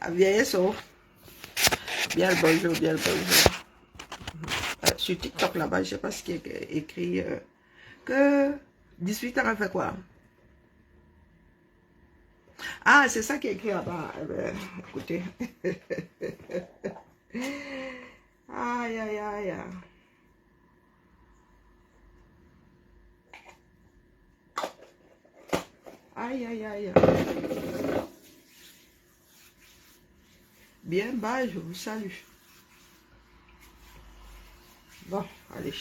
Vieille so. Bien le bonjour, bien le bonjour. Sur TikTok là-bas, je sais pas ce qui est écrit. Que 18 ans, elle fait quoi? Ah, c'est ça qui est écrit là-bas. Eh ben, écoutez. Aïe, aïe, aïe. Aïe, aïe, aïe. Bien bas, je vous salue. Bon, allez.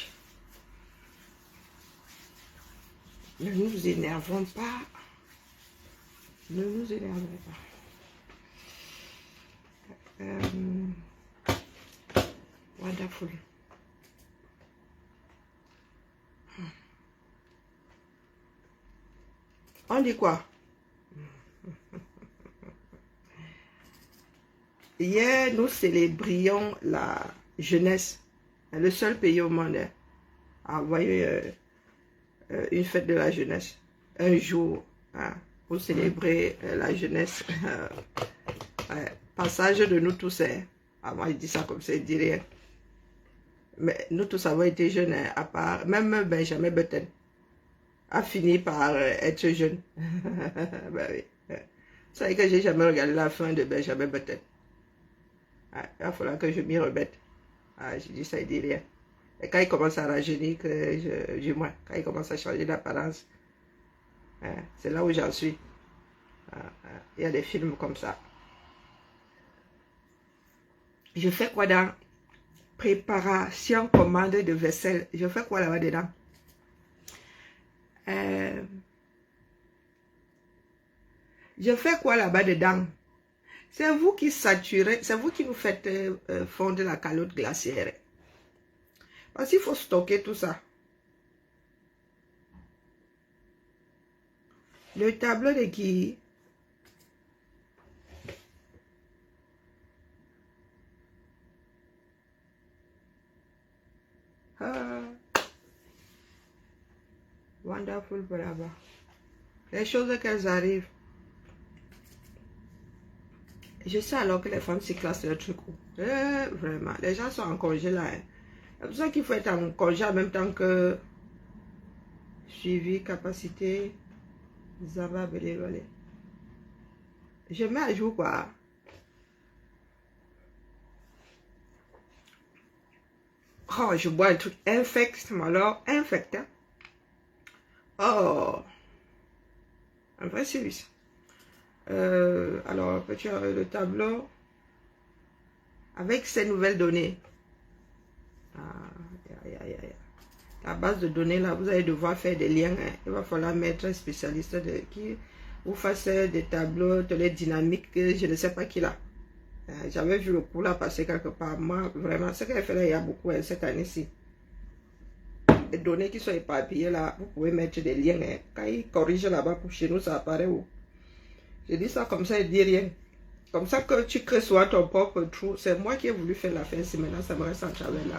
Ne nous énervons pas. Ne nous énervons pas. Wonderful. On dit quoi? Hier, nous célébrions la jeunesse. Le seul pays au monde à envoyer une fête de la jeunesse. Un jour pour célébrer la jeunesse. Passage de nous tous. Moi, je dis ça comme ça, je dis rien. Mais nous tous avons été jeunes, à part, même Benjamin Button a fini par être jeune. Ben oui. Vous savez que j'ai jamais regardé la fin de Benjamin Button. Il va falloir que je m'y remette. Je dis ça, il dit rien. Et quand il commence à rajeunir, du moins, quand il commence à changer d'apparence, c'est là où j'en suis. Il y a des films comme ça. Je fais quoi dans préparation, commande de vaisselle? Je fais quoi là-bas dedans? Je fais quoi là-bas dedans? C'est vous qui saturez, c'est vous qui nous faites fondre la calotte glaciaire. Parce qu'il faut stocker tout ça. Le tableau de qui? Wonderful là-bas. Les choses qu'elles arrivent. Je sais alors que les femmes s'y classent leur truc. Vraiment, les gens sont en congé là. C'est pour ça qu'il faut être en congé en même temps que suivi, capacité, Zava, Belé. Je mets à jour quoi. Oh, je bois un truc infect, alors infect. Hein? Oh, un vrai service. Alors, petit le tableau avec ces nouvelles données. La base de données là, vous allez devoir faire des liens. Hein. Il va falloir mettre un spécialiste qui vous fasse des tableaux, de les dynamiques, je ne sais pas qui là. J'avais vu le coup là passer quelque part. Moi, vraiment, ce qu'elle fait là, il y a beaucoup hein, cette année-ci. Les données qui sont éparpillées là, vous pouvez mettre des liens. Hein. Quand ils corrigent là-bas pour chez nous, ça apparaît où? Je dis ça comme ça, il dit rien. Comme ça que tu crées soit ton propre trou. C'est moi qui ai voulu faire la fin, si maintenant ça me reste en travers là.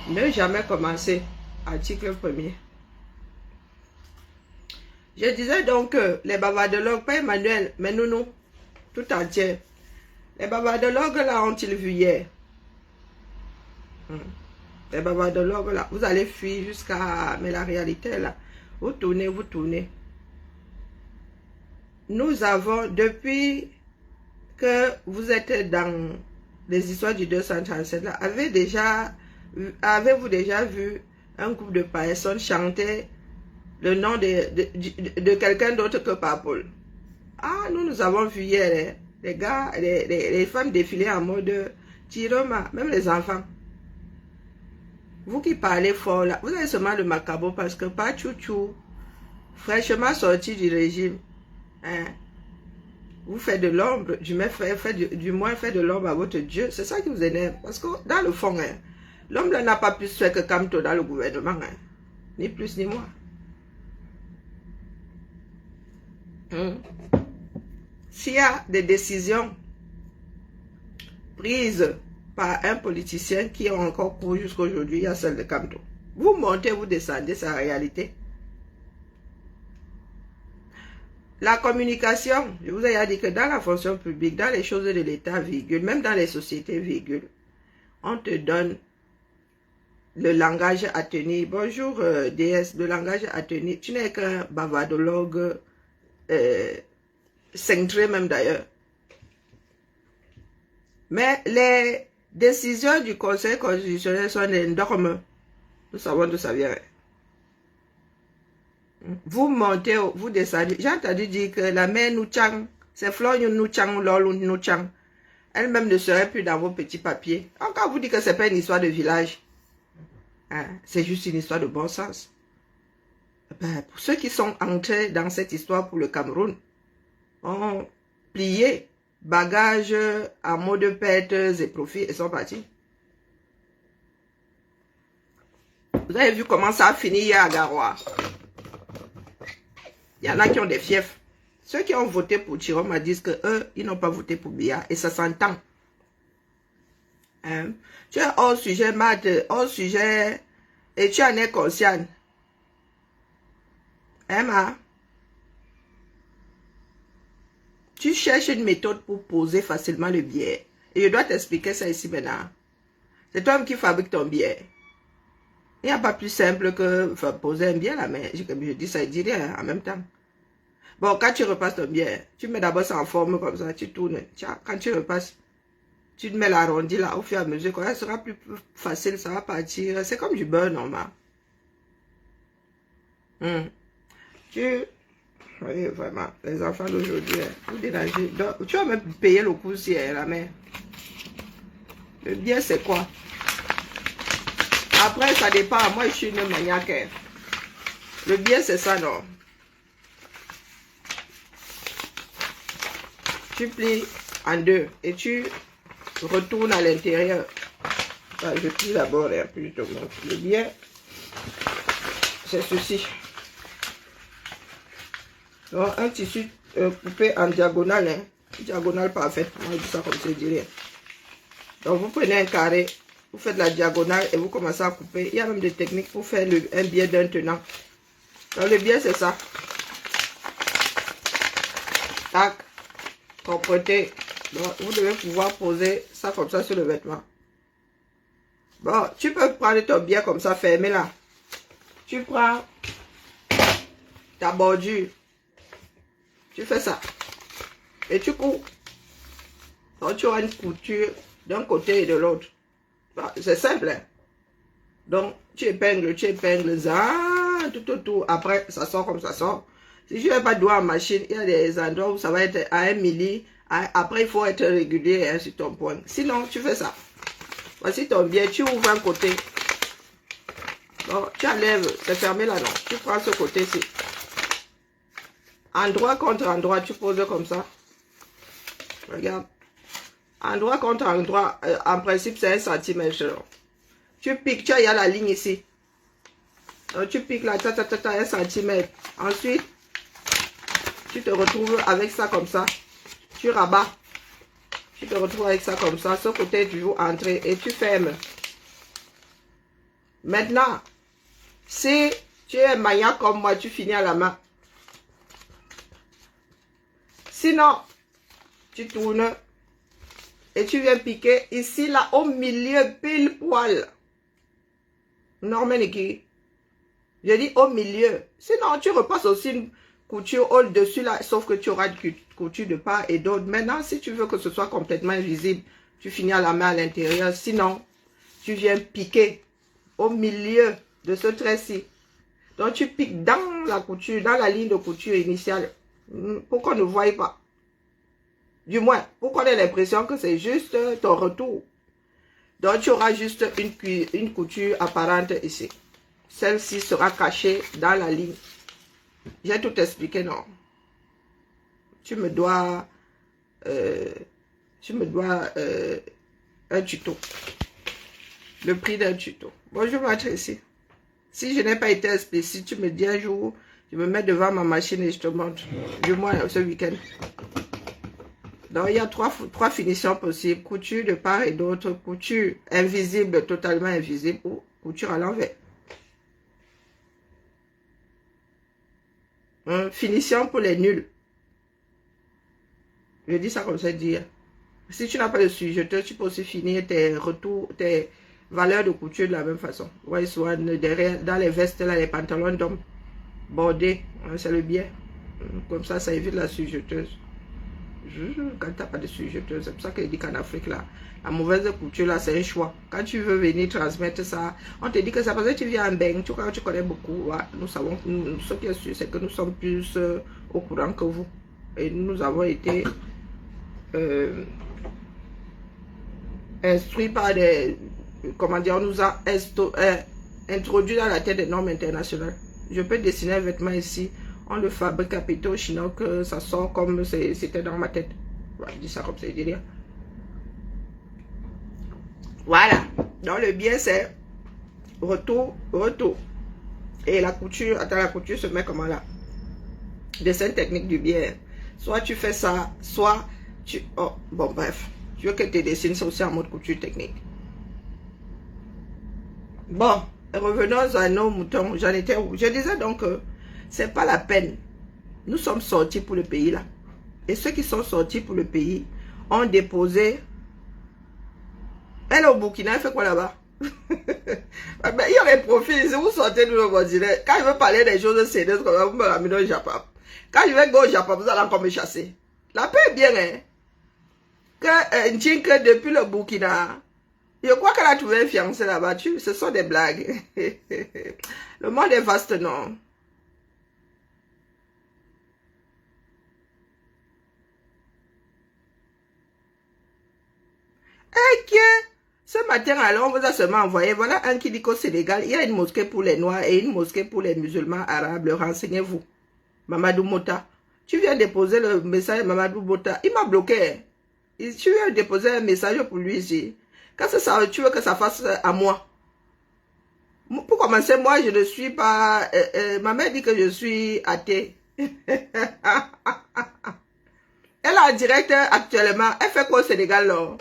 Ne jamais commencer. Article 1er. Je disais donc que les bavardologues, pas Emmanuel, mais nous, tout entier. Les bavardologues là ont-ils vu hier? Les bavardologues là, vous allez fuir jusqu'à... Mais la réalité là, vous tournez, vous tournez. Nous avons, depuis que vous êtes dans les histoires du 237 là, avez-vous déjà vu un groupe de personnes chanter le nom de quelqu'un d'autre que Paul? Ah, nous avons vu hier les gars, les femmes défiler en mode Tiroma, même les enfants. Vous qui parlez fort là, vous avez seulement le macabre parce que pas chouchou, fraîchement sorti du régime. Hein? Vous faites de l'ombre, du moins faites de l'ombre à votre Dieu. C'est ça qui vous énerve. Parce que dans le fond, hein, l'homme n'a pas plus fait que Kamto dans le gouvernement. Hein. Ni plus ni moins. S'il y a des décisions prises par un politicien qui ont encore couru jusqu'à aujourd'hui, il y a celle de Kamto. Vous montez, vous descendez, c'est la réalité. La communication, je vous ai dit que dans la fonction publique, dans les choses de l'État, virgule, même dans les sociétés, virgule, on te donne le langage à tenir. Bonjour DS, le langage à tenir. Tu n'es qu'un bavardologue cintré même d'ailleurs. Mais les décisions du Conseil constitutionnel sont énormes. Nous savons d'où ça vient. Vous montez, vous descendez. J'ai entendu dire que la mère Nouchang, c'est Flor Nouchang, Lolo Nouchang. Elle-même ne serait plus dans vos petits papiers. Encore vous dit que c'est pas une histoire de village. Hein, c'est juste une histoire de bon sens. Ben, pour ceux qui sont entrés dans cette histoire pour le Cameroun, ont plié bagages en mode pertes et profits et sont partis. Vous avez vu comment ça a fini hier à Garoua. Il y en a qui ont des fiefs. Ceux qui ont voté pour Chiroma disent que eux, ils n'ont pas voté pour Biya et ça s'entend. Hein? Tu es hors sujet, Matt, hors sujet, et tu en es conscient. Hein, ma? Tu cherches une méthode pour poser facilement le billet. Et je dois t'expliquer ça ici maintenant. C'est toi qui fabrique ton billet. Il n'y a pas plus simple que poser un billet là, mais je dis ça, il dit rien en même temps. Bon, quand tu repasses ton billet, tu mets d'abord ça en forme comme ça, tu tournes. Tiens, quand tu repasses, tu te mets l'arrondi là, au fur et à mesure, quand ça sera plus facile, ça va partir. C'est comme du beurre normal. Oui, vraiment, les enfants d'aujourd'hui, vous dérangez. Donc, tu vas même payer le coût si la mère. Le bien, c'est quoi? Après, ça dépend. Moi, je suis une maniaque. Le bien, c'est ça, non? Tu plies en deux et tu retournes à l'intérieur. Enfin, je plie d'abord et puis je te montre. Le bien, c'est ceci. Donc, un tissu coupé en diagonale, hein. Diagonale parfaite. Moi, je dis ça comme ça, je dis rien. Donc, vous prenez un carré, vous faites la diagonale et vous commencez à couper. Il y a même des techniques pour faire un biais d'un tenant. Donc, le biais, c'est ça. Tac. Propreté. Donc, vous devez pouvoir poser ça comme ça sur le vêtement. Bon, tu peux prendre ton biais comme ça, fermé là. Tu prends ta bordure. Tu fais ça. Et tu cours. Donc, tu auras une couture d'un côté et de l'autre. C'est simple. Hein? Donc, tu épingles, tout. Après, ça sort comme ça sort. Si je n'ai pas de doigt en machine, il y a des endroits où ça va être à 1 milli. Après, il faut être régulier hein, sur ton point. Sinon, tu fais ça. Voici ton biais. Tu ouvres un côté. Donc, tu enlèves. C'est fermé là, non. Tu prends ce côté-ci. Endroit contre endroit, tu poses comme ça. Regarde. Endroit contre endroit, en principe, c'est 1 centimètre. Tu piques, il y a la ligne ici. Donc, tu piques là, 1 centimètre. Ensuite, tu te retrouves avec ça comme ça. Tu rabats. Tu te retrouves avec ça comme ça. Ce côté, tu veux entrer et tu fermes. Maintenant, si tu es maniaque comme moi, tu finis à la main. Sinon, tu tournes et tu viens piquer ici, là, au milieu, pile poil. Normal, qui? Je dis au milieu. Sinon, tu repasses aussi une couture au-dessus, là, sauf que tu auras une couture de part et d'autre. Maintenant, si tu veux que ce soit complètement invisible, tu finis à la main à l'intérieur. Sinon, tu viens piquer au milieu de ce trait-ci. Donc, tu piques dans la couture, dans la ligne de couture initiale. Pour qu'on ne voie pas. Du moins, pour qu'on ait l'impression que c'est juste ton retour. Donc, tu auras juste une couture apparente ici. Celle-ci sera cachée dans la ligne. J'ai tout expliqué, non? Tu me dois un tuto. Le prix d'un tuto. Bonjour, Patricie. Si je n'ai pas été explicite, tu me dis un jour, je me mets devant ma machine et je te montre. Du moins, ce week-end. Donc, il y a trois finitions possibles. Couture de part et d'autre. Couture invisible, totalement invisible. Ou couture à l'envers. Finition pour les nuls. Je dis ça comme ça, dire. Si tu n'as pas de sujeteur, tu peux aussi finir tes retours, tes valeurs de couture de la même façon. Ouais, soit derrière, dans les vestes, là, les pantalons d'homme bordés, c'est le bien. Comme ça évite la sujeteuse. Quand tu n'as pas de sujeteuse, c'est pour ça que je dis qu'en Afrique, là, la mauvaise couture, là, c'est un choix. Quand tu veux venir transmettre ça, on te dit que c'est parce que tu viens en bain, tu connais beaucoup. Ouais, nous savons, ce qui est sûr, c'est que nous sommes plus au courant que vous. Et nous avons été instruits par des... Comment dire, on nous a introduit dans la tête des normes internationales. Je peux dessiner un vêtement ici. On le fabrique à Péto, sinon que ça sort comme c'était dans ma tête. Voilà, je dis ça comme ça, je dis rien. Voilà. Donc le bien c'est retour. Et la couture, attends, la couture se met comment là? Dessin technique du bien. Soit tu fais ça, soit tu... Oh, bon bref. Je veux que tu dessines ça aussi en mode couture technique. Bon, revenons à nos moutons. J'en étais où? Je disais donc que c'est pas la peine. Nous sommes sortis pour le pays là. Et ceux qui sont sortis pour le pays ont déposé. Elle est au Burkina, elle fait quoi là-bas? Il y aurait profil. Si vous sortez de nos ordinaires, quand je veux parler des choses sérieuses comme ça, vous me ramenez au Japon. Quand je vais go au Japon, vous allez encore me chasser. La paix est bien, hein? Que depuis le Burkina, je crois qu'elle a trouvé un fiancé là-bas. Ce sont des blagues. Le monde est vaste, non? Et que ce matin, alors, on vous a seulement envoyé, voilà un qui dit qu'au Sénégal, il y a une mosquée pour les Noirs et une mosquée pour les musulmans arabes. Renseignez-vous. Mamadou Mota. Tu viens déposer le message à Mamadou Mota. Il m'a bloqué. Tu viens déposer un message pour lui ici. Quand ça, tu veux que ça fasse à moi. Pour commencer, moi, je ne suis pas... ma mère dit que je suis athée. Elle est en direct actuellement. Elle fait quoi au Sénégal, là?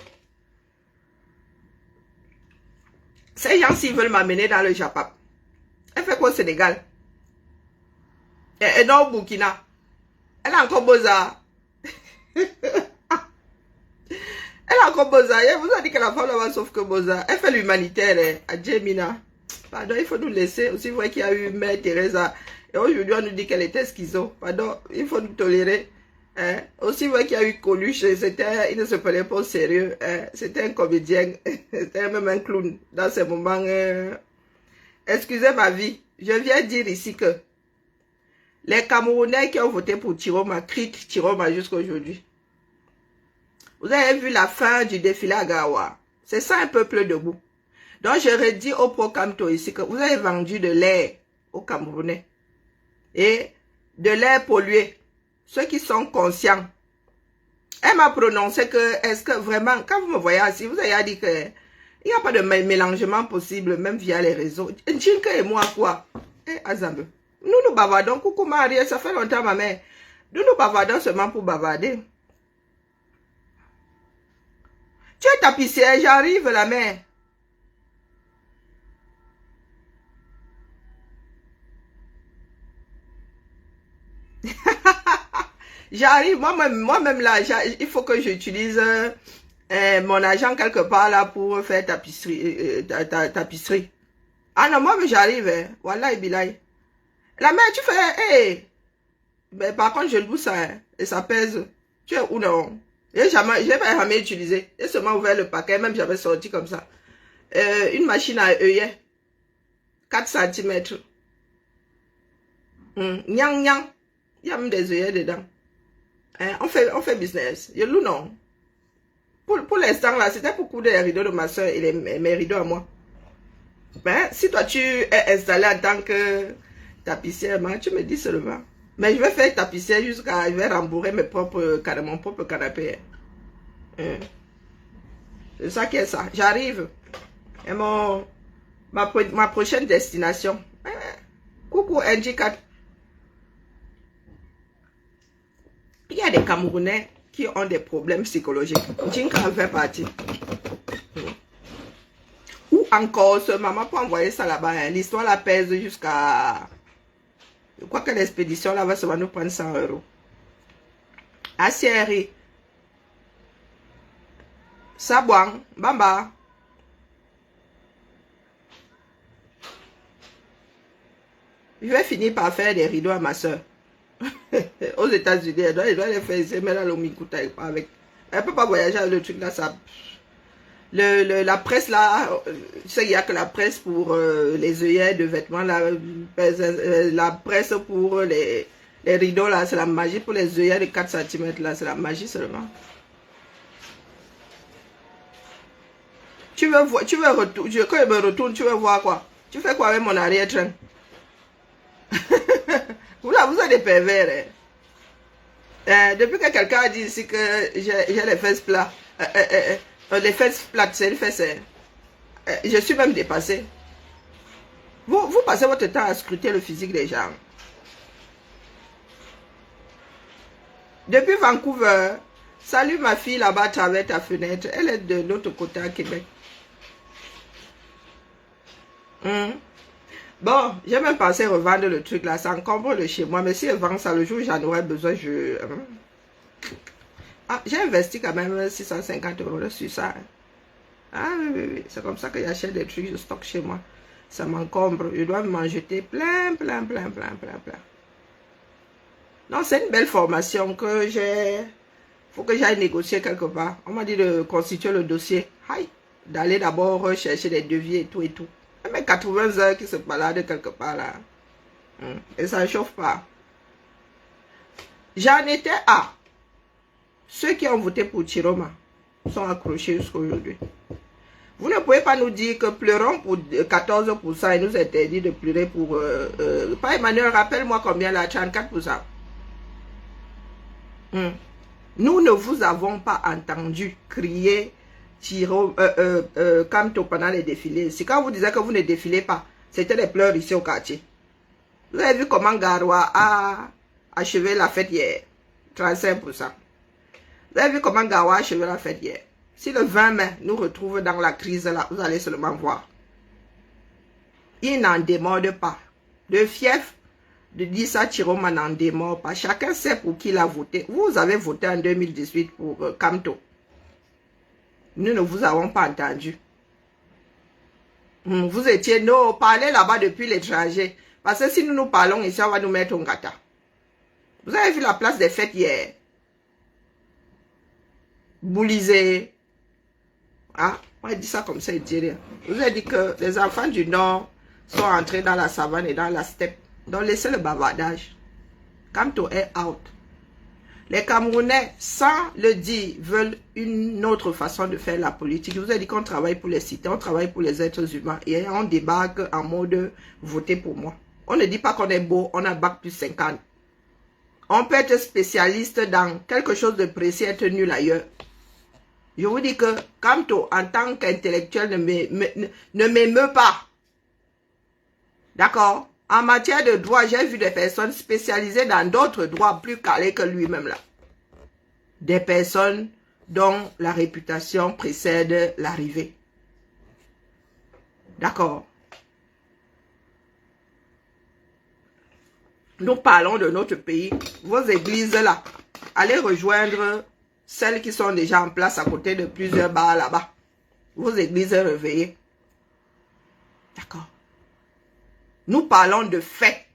Ces gens, s'ils veulent m'amener dans le Japon. Elle fait quoi au Sénégal? Et non au Burkina. Elle a encore Boza. Elle a encore Boza. Elle vous a dit que la femme là-bas sauf que Boza. Elle fait l'humanitaire à Djemina. Pardon, il faut nous laisser. Aussi vrai qu'il y a eu Mère Teresa. Et aujourd'hui, on nous dit qu'elle était schizo. Pardon, il faut nous tolérer. Hein? Aussi vrai qu'il y a eu Coluche. Il ne se prenait pas au sérieux. Hein? C'était un comédien. C'était même un clown. Dans ces moments... excusez ma vie. Je viens dire ici que les Camerounais qui ont voté pour Tiroma crient Tiroma jusqu'à aujourd'hui. Vous avez vu la fin du défilé à Gawa. C'est ça un peuple debout. Donc je redis au Pro-Camto ici que vous avez vendu de l'air aux Camerounais. Et de l'air pollué. Ceux qui sont conscients. Elle m'a prononcé que, est-ce que vraiment, quand vous me voyez assis, vous avez dit que il n'y a pas de mélangement possible, même via les réseaux. Njinka et moi, quoi? Azambe. Nous bavardons, coucou Marie, ça fait longtemps ma mère. Nous bavardons seulement pour bavarder. Tu es tapissière, j'arrive la mère. J'arrive, moi-même là, il faut que j'utilise mon argent quelque part là pour faire tapisserie, tapisserie. Ah non, moi j'arrive, hein. Wallah et bilaï. La mère, tu fais, hey. Mais par contre, je le pousse ça, hein, et ça pèse. Tu es où non? J'ai jamais utilisé. J'ai seulement ouvert le paquet, même j'avais sorti comme ça. Une machine à œillet. 4 cm. Nyang nyang. Il y a même des œillets dedans. Hein, on fait business. Je loue non. Pour l'instant là, c'était pour coudre les rideaux de ma soeur et mes rideaux à moi. Ben, si toi tu es installé en tant que tapissière, tu me dis seulement. Mais je vais faire tapissière jusqu'à... Je vais rembourrer mon propre canapé. C'est ça qui est ça. J'arrive. Et ma prochaine destination. Coucou NG4. Il y a des Camerounais qui ont des problèmes psychologiques. Jinka en fait partie. Ou encore, ce maman peut envoyer ça là-bas. Hein. L'histoire la pèse jusqu'à... Je crois que l'expédition là va seulement nous prendre 100 €. Assieri. Sabouang, Bamba. Je vais finir par faire des rideaux à ma soeur. Aux États-Unis, elle doit les faire ici, mais là, l'Omikuta est pas avec. Elle ne peut pas voyager avec le truc là, ça. La presse là, tu sais, il n'y a que la presse pour les œillets de vêtements, la presse pour les rideaux là, c'est la magie. Pour les œillets de 4 cm là, c'est la magie seulement. Tu veux voir, quand je me retourne, tu veux voir quoi? Tu fais quoi avec mon arrière-train? Vous êtes des pervers. Hein? Depuis que quelqu'un a dit ici que j'ai les fesses plates, les fesses plates, c'est les fesses. Je suis même dépassé. Vous passez votre temps à scruter le physique des gens. Depuis Vancouver, salut ma fille là-bas à travers ta fenêtre. Elle est de l'autre côté à Québec. Bon, j'ai même pensé revendre le truc là, ça encombre le chez moi, mais si je vends ça le jour où j'en aurais besoin, j'ai investi quand même 650 € sur ça. Ah oui, c'est comme ça que j'achète des trucs, je stocke chez moi. Ça m'encombre, je dois m'en jeter plein. Non, c'est une belle formation que j'ai. Faut que j'aille négocier quelque part. On m'a dit de constituer le dossier. D'aller d'abord chercher des devis et tout. Mais 80 heures qui se baladent quelque part là. Et ça ne chauffe pas. J'en étais à. Ceux qui ont voté pour Chiroma sont accrochés jusqu'à aujourd'hui. Vous ne pouvez pas nous dire que pleurons pour 14% et nous interdit de pleurer pour... pas Emmanuel, rappelle-moi combien là, 34%. Nous ne vous avons pas entendu crier Kamto pendant les défilés. C'est quand vous disiez que vous ne défilez pas. C'était des pleurs ici au quartier. Vous avez vu comment Garoua a achevé la fête hier. 35%. Vous avez vu comment Garoua a achevé la fête hier. Si le 20 mai nous retrouve dans la crise là, vous allez seulement voir. Il n'en démorde pas. Le fief de Dissa Chiroma n'en démord pas. Chacun sait pour qui il a voté. Vous avez voté en 2018 pour Kamto. Nous ne vous avons pas entendu. Vous étiez, non, parlez là-bas depuis l'étranger. Parce que si nous parlons ici, on va nous mettre au gata. Vous avez vu la place des fêtes hier. Boulisé. On a dit ça comme ça, il dit rien. Vous avez dit que les enfants du Nord sont entrés dans la savane et dans la steppe. Donc laissez le bavardage. Kamto est out. Les Camerounais, sans le dire, veulent une autre façon de faire la politique. Je vous ai dit qu'on travaille pour les cités, on travaille pour les êtres humains. Et on débarque en mode voter pour moi. On ne dit pas qu'on est beau, on a bac plus 50. On peut être spécialiste dans quelque chose de précis, être nul ailleurs. Je vous dis que Kamto, en tant qu'intellectuel, ne m'émeut pas. D'accord? En matière de droit, j'ai vu des personnes spécialisées dans d'autres droits plus calés que lui-même là. Des personnes dont la réputation précède l'arrivée. D'accord? Nous parlons de notre pays. Vos églises là, allez rejoindre celles qui sont déjà en place à côté de plusieurs bars là-bas. Vos églises réveillées. D'accord? Nous parlons de faits.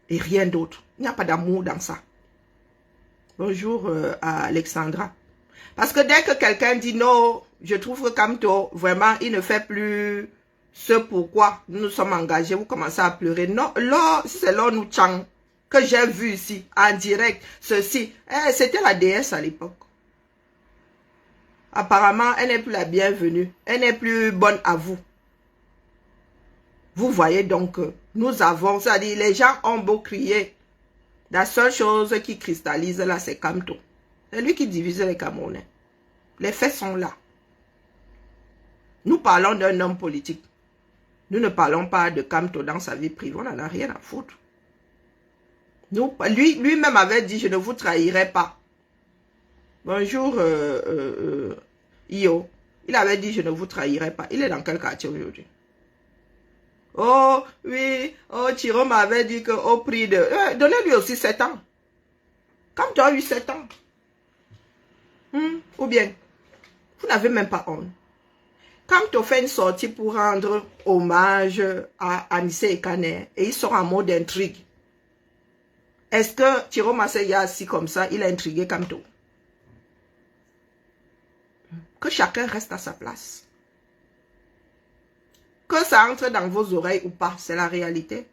Et rien d'autre. Il n'y a pas d'amour dans ça. Bonjour à Alexandra. Parce que dès que quelqu'un dit non, je trouve que Kamto, vraiment, il ne fait plus ce pourquoi nous nous sommes engagés. Vous commencez à pleurer. Non, là, c'est l'Onu Chang que j'ai vu ici, en direct, ceci. C'était la déesse à l'époque. Apparemment, elle n'est plus la bienvenue. Elle n'est plus bonne à vous. Vous voyez donc, nous avons, c'est-à-dire les gens ont beau crier. La seule chose qui cristallise là, c'est Kamto. C'est lui qui divise les Camerounais. Les faits sont là. Nous parlons d'un homme politique. Nous ne parlons pas de Kamto dans sa vie privée. On n'en a rien à foutre. Lui-même avait dit, je ne vous trahirai pas. Bonjour, Io. Il avait dit, je ne vous trahirai pas. Il est dans quel quartier aujourd'hui? Oh, oui, oh, Chiro m'avait dit qu'au prix de... donnez-lui aussi 7 ans. Comme tu as eu 7 ans. Ou bien, vous n'avez même pas honte. Quand on fait une sortie pour rendre hommage à Anissé et Kaner, et ils sont en mode intrigue, est-ce que Thierry Masseya assis comme ça, il a intrigué Kamto? Que chacun reste à sa place. Que ça entre dans vos oreilles ou pas, c'est la réalité.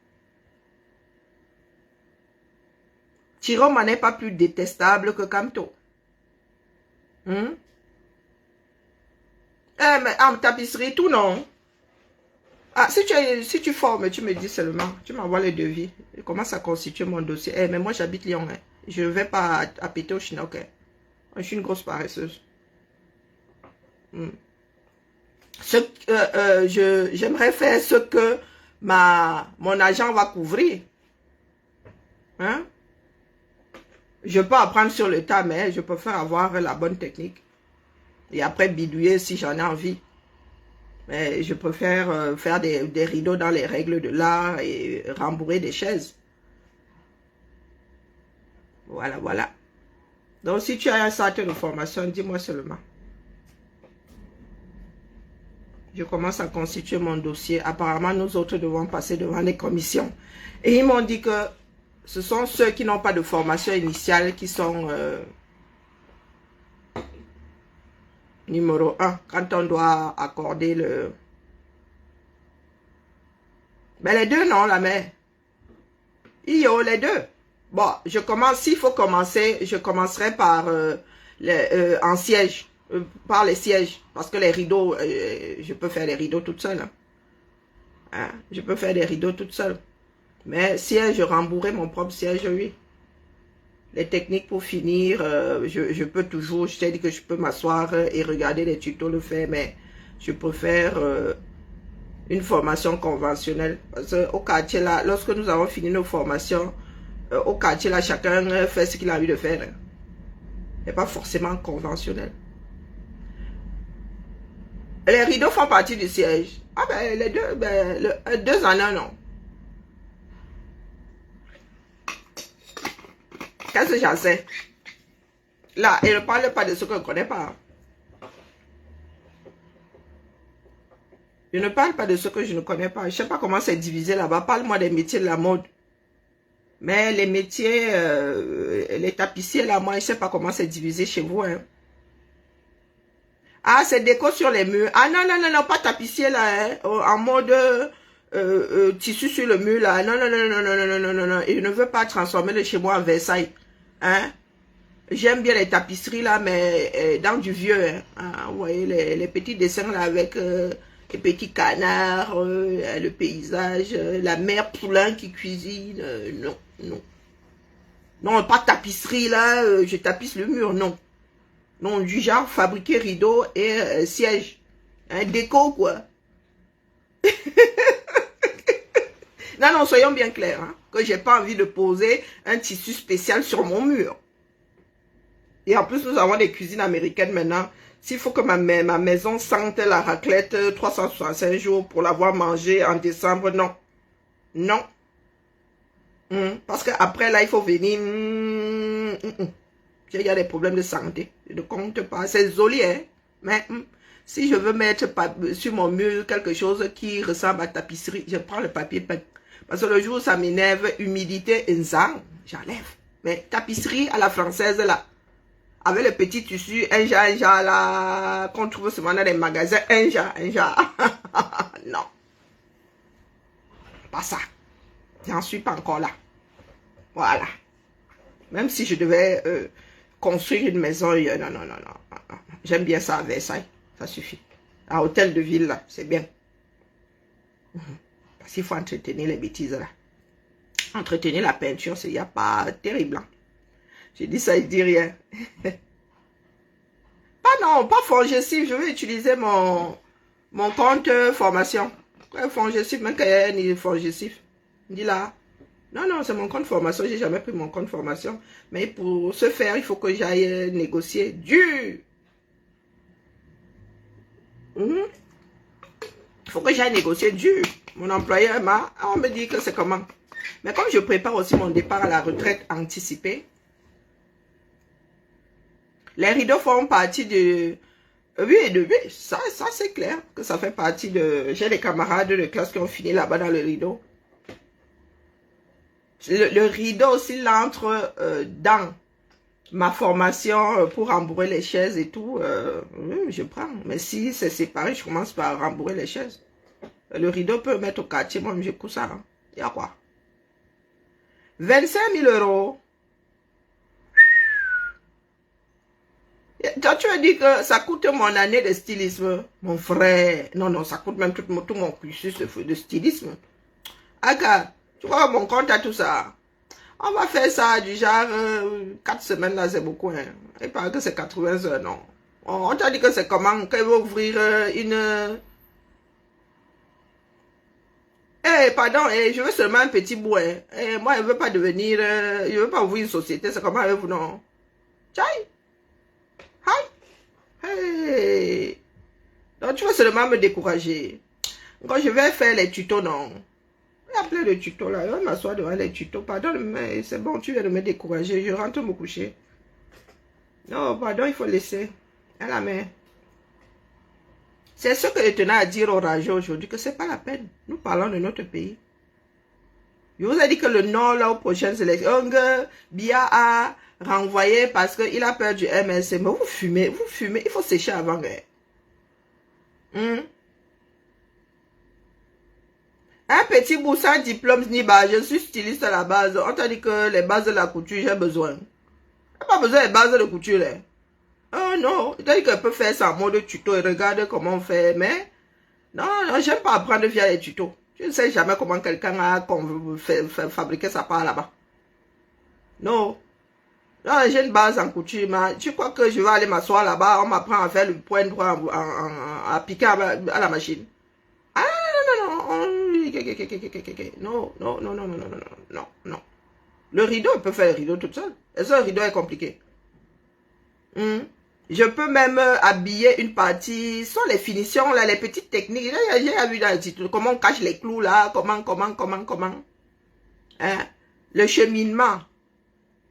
Thierry n'est pas plus détestable que Kamto. Mais en tapisserie, tout non. Ah, si tu formes, tu me dis seulement. Tu m'envoies les devis. Je commence à constituer mon dossier. Mais moi, j'habite Lyon. Hein. Je ne vais pas à péter au Chinook. Hein. Je suis une grosse paresseuse. J'aimerais faire ce que mon agent va couvrir. Hein? Je peux apprendre sur le tas, mais je préfère avoir la bonne technique. Et après bidouiller si j'en ai envie. Mais je préfère faire des rideaux dans les règles de l'art et rembourrer des chaises. Voilà, voilà. Donc si tu as un centre de formation, dis-moi seulement. Je commence à constituer mon dossier. Apparemment, nous autres devons passer devant les commissions. Et ils m'ont dit que ce sont ceux qui n'ont pas de formation initiale qui sont numéro 1. Quand on doit accorder le... Mais les deux, non, la mère. Les deux. Bon, je commence, s'il faut commencer, je commencerai par en siège. Par les sièges. Parce que les rideaux, je peux faire les rideaux toute seule. Hein? Je peux faire des rideaux toute seule. Mais siège, je rembourrai mon propre siège, oui. Les techniques pour finir, je peux toujours, je t'ai dit que je peux m'asseoir et regarder les tutos le faire, mais je préfère une formation conventionnelle. Parce qu'au quartier là, lorsque nous avons fini nos formations, au quartier là, chacun fait ce qu'il a envie de faire. Et pas forcément conventionnel. Les rideaux font partie du siège. Ah ben les deux, deux en un, non. Qu'est-ce que j'en sais? Là, elle ne parle pas de ce que je ne connais pas. Je ne parle pas de ce que je ne connais pas. Je ne sais pas comment c'est divisé là-bas. Parle-moi des métiers de la mode. Mais les métiers, les tapissiers là, moi, je ne sais pas comment c'est divisé chez vous. Hein. Ah, c'est déco sur les murs. Ah non, non, non, non, pas tapissier là. Hein. En mode tissu sur le mur là. Non, non, non, non, non, non, non, non, non. Et je ne veux pas transformer le chez moi en Versailles. Hein? J'aime bien les tapisseries là, mais dans du vieux. Hein? Ah, vous voyez, les petits dessins là avec les petits canards, le paysage, la mère poulain qui cuisine. Non, non. Non, pas tapisserie là, je tapisse le mur, non. Non, du genre fabriquer rideaux et siège. Hein, déco quoi. Non, non, soyons bien clairs, hein, que j'ai pas envie de poser un tissu spécial sur mon mur. Et en plus, nous avons des cuisines américaines maintenant. S'il faut que ma maison sente la raclette 365 jours pour l'avoir mangée en décembre, non. Non. Parce qu'après, là, il faut venir. Il y a des problèmes de santé. Je ne compte pas. C'est joli, hein. Mais si je veux mettre sur mon mur quelque chose qui ressemble à tapisserie, je prends le papier peint. Parce que le jour où ça m'énerve, humidité et sang, j'enlève. Mais tapisserie à la française, là. Avec le petit tissu, un genre là, qu'on trouve souvent dans les magasins, un genre. Non. Pas ça. J'en suis pas encore là. Voilà. Même si je devais construire une maison, non, non, non, non. J'aime bien ça à Versailles. Ça suffit. À hôtel de ville, là, c'est bien. Parce qu'il faut entretenir les bêtises, là. Entretenir la peinture, il n'y a pas terrible. Hein. J'ai dit ça, il dit rien. Non, pas Fongestif. Je vais utiliser mon compte formation. Fongestif, même qu'il y a ni Fongestif. Il dit là. Non, non, c'est mon compte formation. J'ai jamais pris mon compte formation. Mais pour ce faire, il faut que j'aille négocier dur. Il faut que j'aille négocier dur. Mon employeur on me dit que c'est comment. Mais comme je prépare aussi mon départ à la retraite anticipée, Les rideaux font partie de... Oui, oui, ça c'est clair que ça fait partie de... J'ai des camarades de classe qui ont fini là-bas dans le rideau. Le rideau aussi, il entre dans ma formation pour rembourrer les chaises et tout. Oui, je prends. Mais si c'est séparé, je commence par rembourrer les chaises. Le rideau peut mettre au quartier, moi je coupe ça. Il y a quoi? 25 000 euros. Toi, tu as dit que ça coûte mon année de stylisme. Mon frère. Non, non, ça coûte même tout mon cursus de stylisme. Aka, tu vois mon compte à tout ça. On va faire ça du genre 4 semaines là, c'est beaucoup. Hein. Il paraît que c'est 80 heures, non. On t'a dit que c'est comment qu'il va ouvrir une... Eh, pardon, je veux seulement un petit bout. Hein. Moi, je ne veux pas devenir... je ne veux pas ouvrir une société. C'est comment avec vous, non? Tchaï! Hey. Donc, tu vas seulement me décourager. Quand je vais faire les tutos, non. Il y a plein de tutos là. Je vais m'asseoir devant les tutos. Pardon, mais c'est bon, tu viens de me décourager. Je rentre me coucher. Non, pardon, il faut laisser. À la main. C'est ce que je tenais à dire au rageux aujourd'hui, que c'est pas la peine. Nous parlons de notre pays. Je vous ai dit que le Nord, là, aux prochaines élections, Biya a renvoyé parce qu'il a peur du MLC. Mais vous fumez. Il faut sécher avant. Un petit bout sans diplôme ni bas. Je suis styliste à la base. On t'a dit que les bases de la couture, j'ai besoin. J'ai pas besoin des bases de couture. Là. Oh non. Il t'a dit qu'elle peut faire ça en mode tuto et regarde comment on fait. Mais non, j'aime pas apprendre via les tutos. Je ne sais jamais comment quelqu'un a fabriqué sa part là-bas. Non. Non, j'ai une base en couture. Mais tu crois que je vais aller m'asseoir là-bas, on m'apprend à faire le point droit, à piquer à la machine. Ah non, non, non, non, non, non, non, non, non, non. Le rideau, il peut faire le rideau tout seul. Et ça, le rideau est compliqué. Je peux même habiller une partie, sur les finitions, là, les petites techniques. J'ai vu dans le titre, comment on cache les clous, là, comment. Hein? Le cheminement.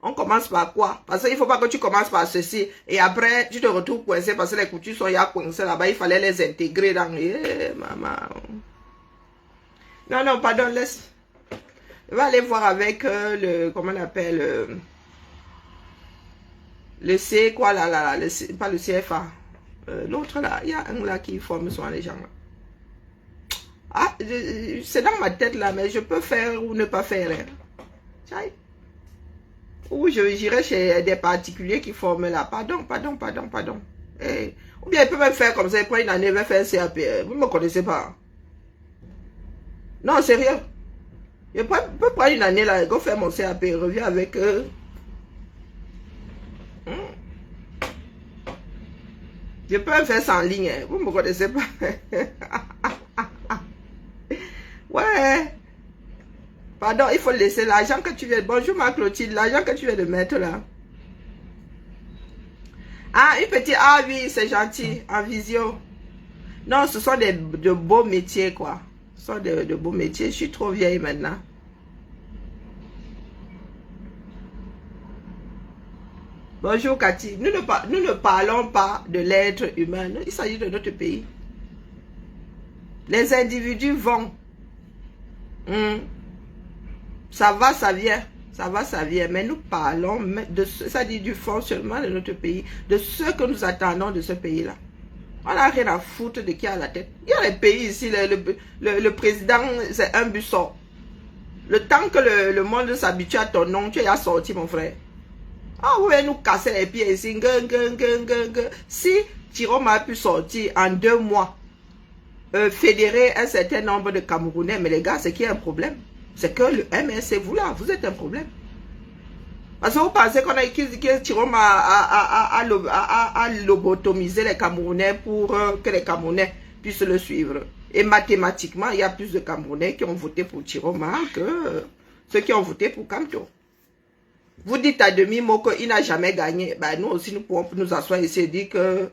On commence par quoi? Parce qu'il ne faut pas que tu commences par ceci. Et après, tu te retrouves coincé parce que les coutures sont coincées là-bas. Il fallait les intégrer dans les... maman. Non, non, pardon, laisse. Je vais aller voir avec le... Comment on appelle le C, quoi, là, pas le CFA. L'autre, là, il y a un là qui forme souvent les gens. Là. Ah, c'est dans ma tête, là, mais je peux faire ou ne pas faire. Hein. Ou j'irai chez des particuliers qui forment là. Pardon. Ou bien, ils peuvent même faire comme ça, ils prennent une année, ils vont faire un CAP. Vous ne me connaissez pas. Non, sérieux. Je peux prendre une année là, je vais faire mon CAP, je reviens avec eux. Je peux même faire ça en ligne, hein. Vous ne me connaissez pas. Ouais. Pardon, il faut laisser l'argent que tu viens. Bonjour ma Clotilde, l'argent que tu viens de mettre là. Ah, une petite. Ah oui, c'est gentil, en visio. Non, ce sont de beaux métiers, quoi. Ce sont de beaux métiers. Je suis trop vieille maintenant. Bonjour Cathy. Nous ne parlons pas de l'être humain. Il s'agit de notre pays. Les individus vont. Ça va, ça vient. Ça va, ça vient. Mais nous parlons de ça dit du fonctionnement de notre pays, de ce que nous attendons de ce pays-là. On n'a rien à foutre de qui a la tête. Il y a les pays ici, le président, c'est un buisson. Le temps que le monde s'habitue à ton nom, tu es sorti, mon frère. Ah, vous pouvez nous casser les pieds ici. Si Jérôme a pu sortir en 2 mois, fédérer un certain nombre de Camerounais, mais les gars, c'est qu'il y a un problème. C'est que le MSC, vous là, vous êtes un problème. Parce que vous pensez qu'on a écrit que Jérôme a lobotomisé les Camerounais pour que les Camerounais puissent le suivre. Et mathématiquement, il y a plus de Camerounais qui ont voté pour Jérôme que ceux qui ont voté pour Kamto. Vous dites à demi-mot qu'il n'a jamais gagné. Ben, nous aussi, nous pouvons nous asseoir ici et dire que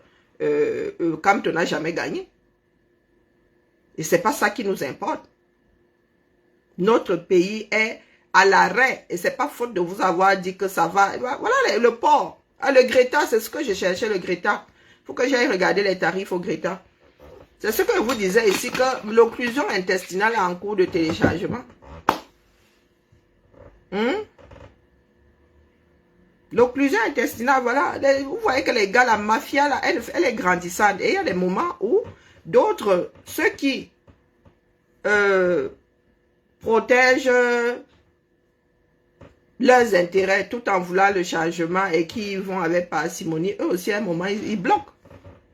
Kamto n'a jamais gagné. Et ce n'est pas ça qui nous importe. Notre pays est à l'arrêt. Et ce n'est pas faute de vous avoir dit que ça va. Voilà le port. Ah, le Greta, c'est ce que je cherchais, le Greta. Il faut que j'aille regarder les tarifs au Greta. C'est ce que je vous disais ici, que l'occlusion intestinale est en cours de téléchargement. L'occlusion intestinale, voilà. Vous voyez que les gars, la mafia, là, elle est grandissante. Et il y a des moments où d'autres, ceux qui protègent leurs intérêts tout en voulant le changement et qui vont avec parcimonie, eux aussi à un moment, ils bloquent.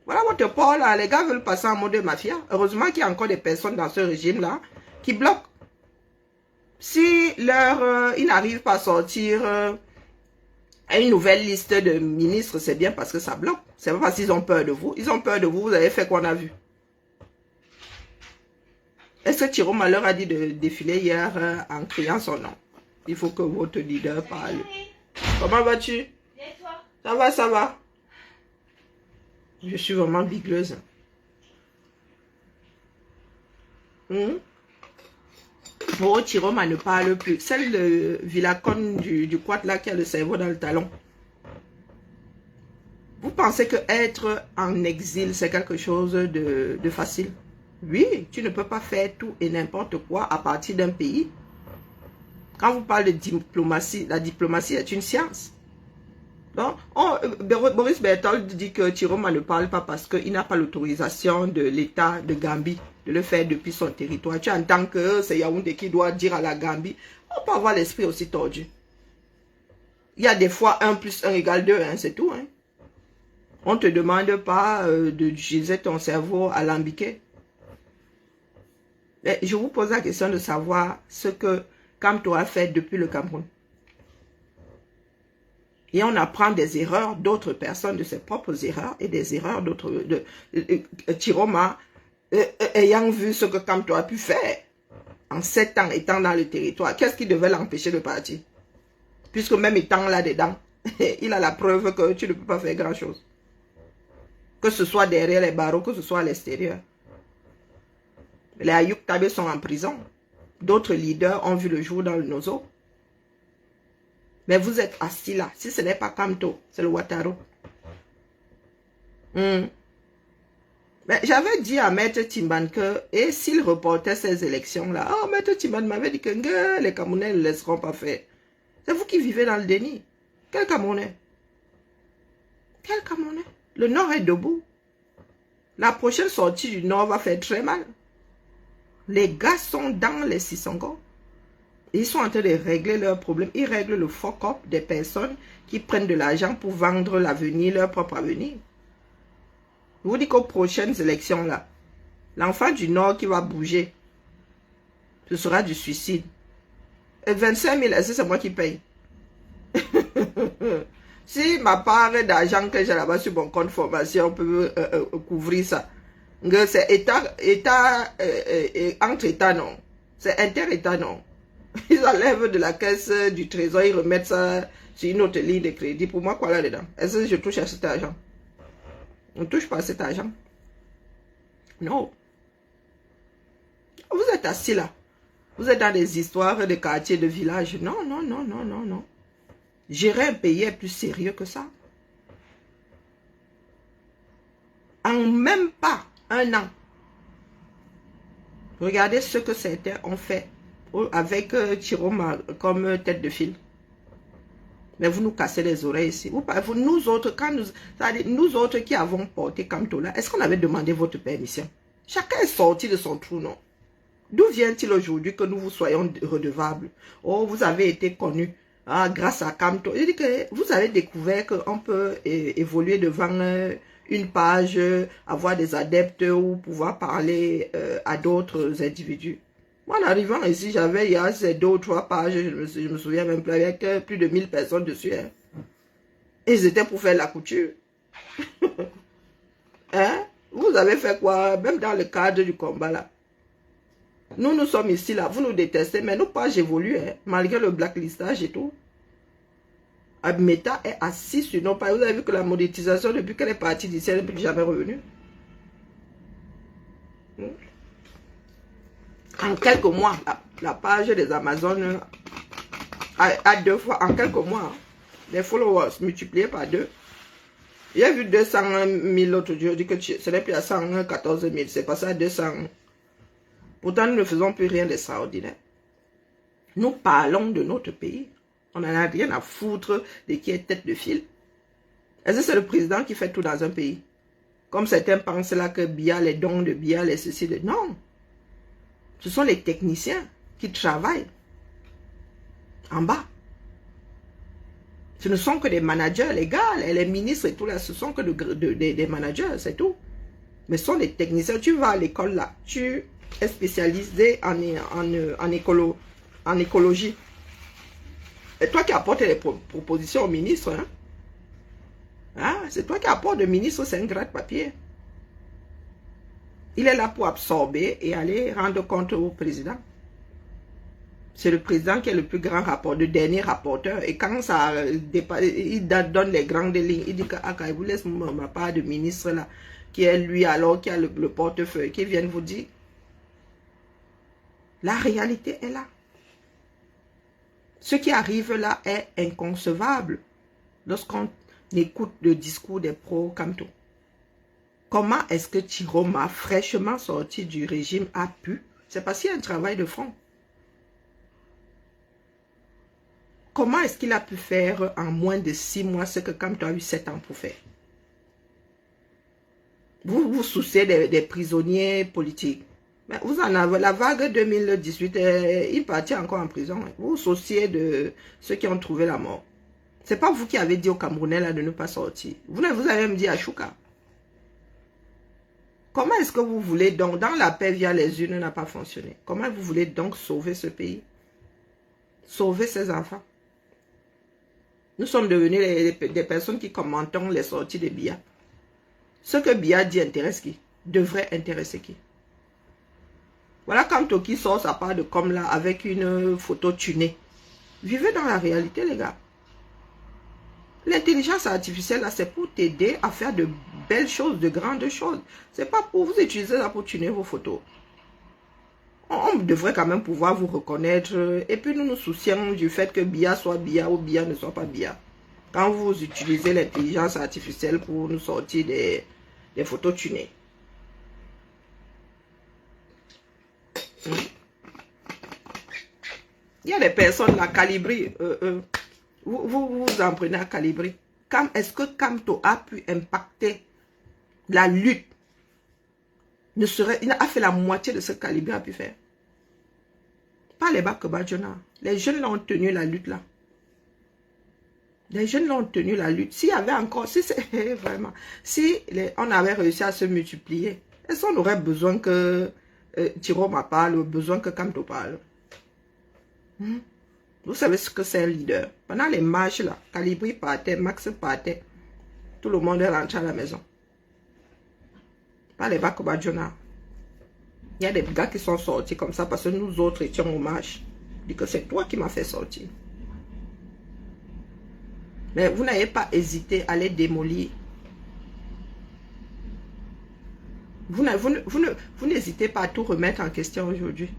Voilà votre port là, les gars veulent passer en mode mafia. Heureusement qu'il y a encore des personnes dans ce régime-là qui bloquent. Si ils n'arrivent pas à sortir une nouvelle liste de ministres, c'est bien parce que ça bloque. C'est pas parce qu'ils ont peur de vous. Ils ont peur de vous, vous avez fait qu'on a vu. Est-ce que Thierry Malheur a dit de défiler hier en criant son nom? Il faut que votre leader parle. Comment vas-tu? Ça va, ça va. Je suis vraiment bigleuse. Bon, Thierry ne parle plus. Celle de Villacone du quad là qui a le cerveau dans le talon. Vous pensez que être en exil, c'est quelque chose de facile? Oui, tu ne peux pas faire tout et n'importe quoi à partir d'un pays. Quand vous parlez de diplomatie, la diplomatie est une science. Donc, Boris Berthold dit que Thierry ne parle pas parce qu'il n'a pas l'autorisation de l'État de Gambie de le faire depuis son territoire. Tu entends que c'est Yaoundé qui doit dire à la Gambie, on peut avoir l'esprit aussi tordu. Il y a des fois 1 + 1 = 2, hein, c'est tout. Hein. On ne te demande pas d'utiliser ton cerveau alambiqué. Mais je vous pose la question de savoir ce que Kamto a fait depuis le Cameroun. Et on apprend des erreurs d'autres personnes, de ses propres erreurs et des erreurs d'autres. Thierry, ayant vu ce que Kamto a pu faire en 7 ans étant dans le territoire, qu'est-ce qui devait l'empêcher de partir? Puisque même étant là-dedans, il a la preuve que tu ne peux pas faire grand-chose. Que ce soit derrière les barreaux, que ce soit à l'extérieur. Les Ayouk Tabé sont en prison. D'autres leaders ont vu le jour dans le Nozo. Mais vous êtes assis là. Si ce n'est pas Kamto, c'est le Ouattaro. Mais j'avais dit à Maître Timban que, et s'il reportait ces élections-là, oh, Maître Timban m'avait dit que les Camerounais ne laisseront pas faire. C'est vous qui vivez dans le déni. Quel Camerounais? Quel Camerounais? Le Nord est debout. La prochaine sortie du Nord va faire très mal. Les gars sont dans les Sissongo. Ils sont en train de régler leurs problèmes. Ils règlent le fuck-up des personnes qui prennent de l'argent pour vendre l'avenir, leur propre avenir. Je vous dis qu'aux prochaines élections, là, l'enfant du Nord qui va bouger, ce sera du suicide. Et 25 000, est-ce que c'est moi qui paye? Si ma part d'argent que j'ai là-bas sur mon compte formation peut couvrir ça, c'est entre États, non. C'est inter-État, non. Ils enlèvent de la caisse du trésor, ils remettent ça sur une autre ligne de crédit. Pour moi, quoi là-dedans? Est-ce que je touche à cet argent? On ne touche pas à cet argent. Non. Vous êtes assis là. Vous êtes dans des histoires de quartiers, de villages. Non, non, non, non, non, non. Gérer un pays est plus sérieux que ça. En même pas 1 an. Regardez ce que certains ont fait avec Chiroma comme tête de file. Mais vous nous cassez les oreilles ici. Nous autres, nous autres qui avons porté Kamto là, est-ce qu'on avait demandé votre permission? Chacun est sorti de son trou, non? D'où vient-il aujourd'hui que nous vous soyons redevables? Oh, vous avez été connus grâce à Kamto. Je dis que vous avez découvert qu'on peut évoluer devant une page, avoir des adeptes ou pouvoir parler à d'autres individus. Moi, en arrivant ici, j'avais, il y a ces 2 ou 3 pages, je me souviens même plus, avec plus de 1000 personnes dessus. Hein. Et ils étaient pour faire la couture. Hein? Vous avez fait quoi? Même dans le cadre du combat, là. Nous sommes ici, là. Vous nous détestez, mais nos pages évoluent, hein, malgré le blacklistage et tout. Meta est assis sur nos pages. Vous avez vu que la monétisation, depuis qu'elle est partie d'ici, elle n'est plus jamais revenue. En quelques mois, la page des Amazones a 2 fois, en quelques mois, les followers multipliés par 2. Il a vu 200 000 l'autre jour, dit que ce n'est plus à 114 000, c'est passé à 200. Pourtant, nous ne faisons plus rien d'extraordinaire. Nous parlons de notre pays. On n'en a rien à foutre de qui est tête de file. Est-ce que c'est le président qui fait tout dans un pays? Comme certains pensent là que Biya, les dons de Biya, les ceci, de... Non. Ce sont les techniciens qui travaillent en bas. Ce ne sont que des managers, les gars, les ministres et tout là, ce sont que des managers, c'est tout. Mais ce sont des techniciens. Tu vas à l'école là, tu es spécialisé en écologie. Et toi qui apportes les propositions au ministre, hein? Hein? C'est toi qui apportes le ministre, c'est un gratte-papier. Il est là pour absorber et aller rendre compte au président. C'est le président qui est le plus grand rapporteur, le dernier rapporteur. Et quand ça dépasse, il donne les grandes lignes. Il dit que il vous laisse ma part de ministre là, qui est lui alors, qui a le portefeuille, qui vient vous dire. La réalité est là. Ce qui arrive là est inconcevable lorsqu'on écoute le discours des pro-Kamto. Comment est-ce que Chiroma, fraîchement sorti du régime, a pu? C'est parce qu'il y a un travail de fond. Comment est-ce qu'il a pu faire en moins de 6 mois ce que Kamto a eu 7 ans pour faire? Vous vous souciez des prisonniers politiques. Mais vous en avez, la vague 2018, il partit encore en prison. Vous vous souciez de ceux qui ont trouvé la mort. C'est pas vous qui avez dit aux Camerounais là de ne pas sortir. Vous avez même dit à Chouka. Comment est-ce que vous voulez donc, dans la paix via les urnes n'a pas fonctionné. Comment vous voulez donc sauver ce pays? Sauver ses enfants? Nous sommes devenus des personnes qui commentons les sorties de Biya. Ce que Biya dit intéresse qui? Devrait intéresser qui? Voilà Kamto qui sort sa part de com là avec une photo tunée. Vivez dans la réalité, les gars. L'intelligence artificielle là, c'est pour t'aider à faire de belles choses, de grandes choses. C'est pas pour vous utiliser ça pour tuner vos photos. On devrait quand même pouvoir vous reconnaître. Et puis nous nous soucions du fait que Biya soit Biya ou Biya ne soit pas Biya. Quand vous utilisez l'intelligence artificielle pour nous sortir des photos tunées. Il y a des personnes là, calibrées. Vous en prenez à calibrer. Est-ce que Kamto a pu impacter la lutte? Il a fait la moitié de ce que Calibré a pu faire. Pas les Bakebadjona. Les jeunes l'ont tenu la lutte là. Les jeunes l'ont tenu la lutte. S'il y avait encore, si c'est vraiment, si on avait réussi à se multiplier, est-ce qu'on aurait besoin que Chiroma parle, besoin que Kamto parle? Vous savez ce que c'est un leader. Pendant les marches là, Calibré partait, Max partait. Tout le monde est rentré à la maison. Pas les Bakebadjona. Il y a des gars qui sont sortis comme ça parce que nous autres étions au marche. Je dis que c'est toi qui m'as fait sortir. Mais vous n'avez pas hésité à les démolir. Vous n'hésitez pas à tout remettre en question aujourd'hui.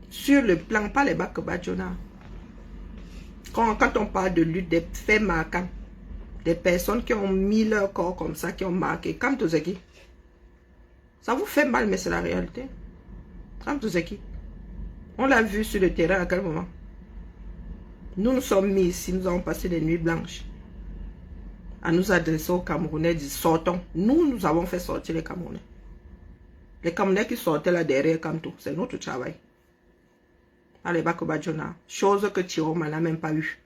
Sur le plan, pas les Bakebadjona. Quand on parle de lutte, des faits marquants, des personnes qui ont mis leur corps comme ça, qui ont marqué, comme Tozeki. Ça vous fait mal, mais c'est la réalité. Comme Tozeki. On l'a vu sur le terrain à quel moment? Nous nous sommes mis ici, nous avons passé des nuits blanches à nous adresser aux Camerounais, disent sortons. Nous avons fait sortir les Camerounais. Les Camerounais qui sortaient là derrière Kamto, c'est notre travail. À les Bakebadjona, chose que Chiroma n'a même pas eu.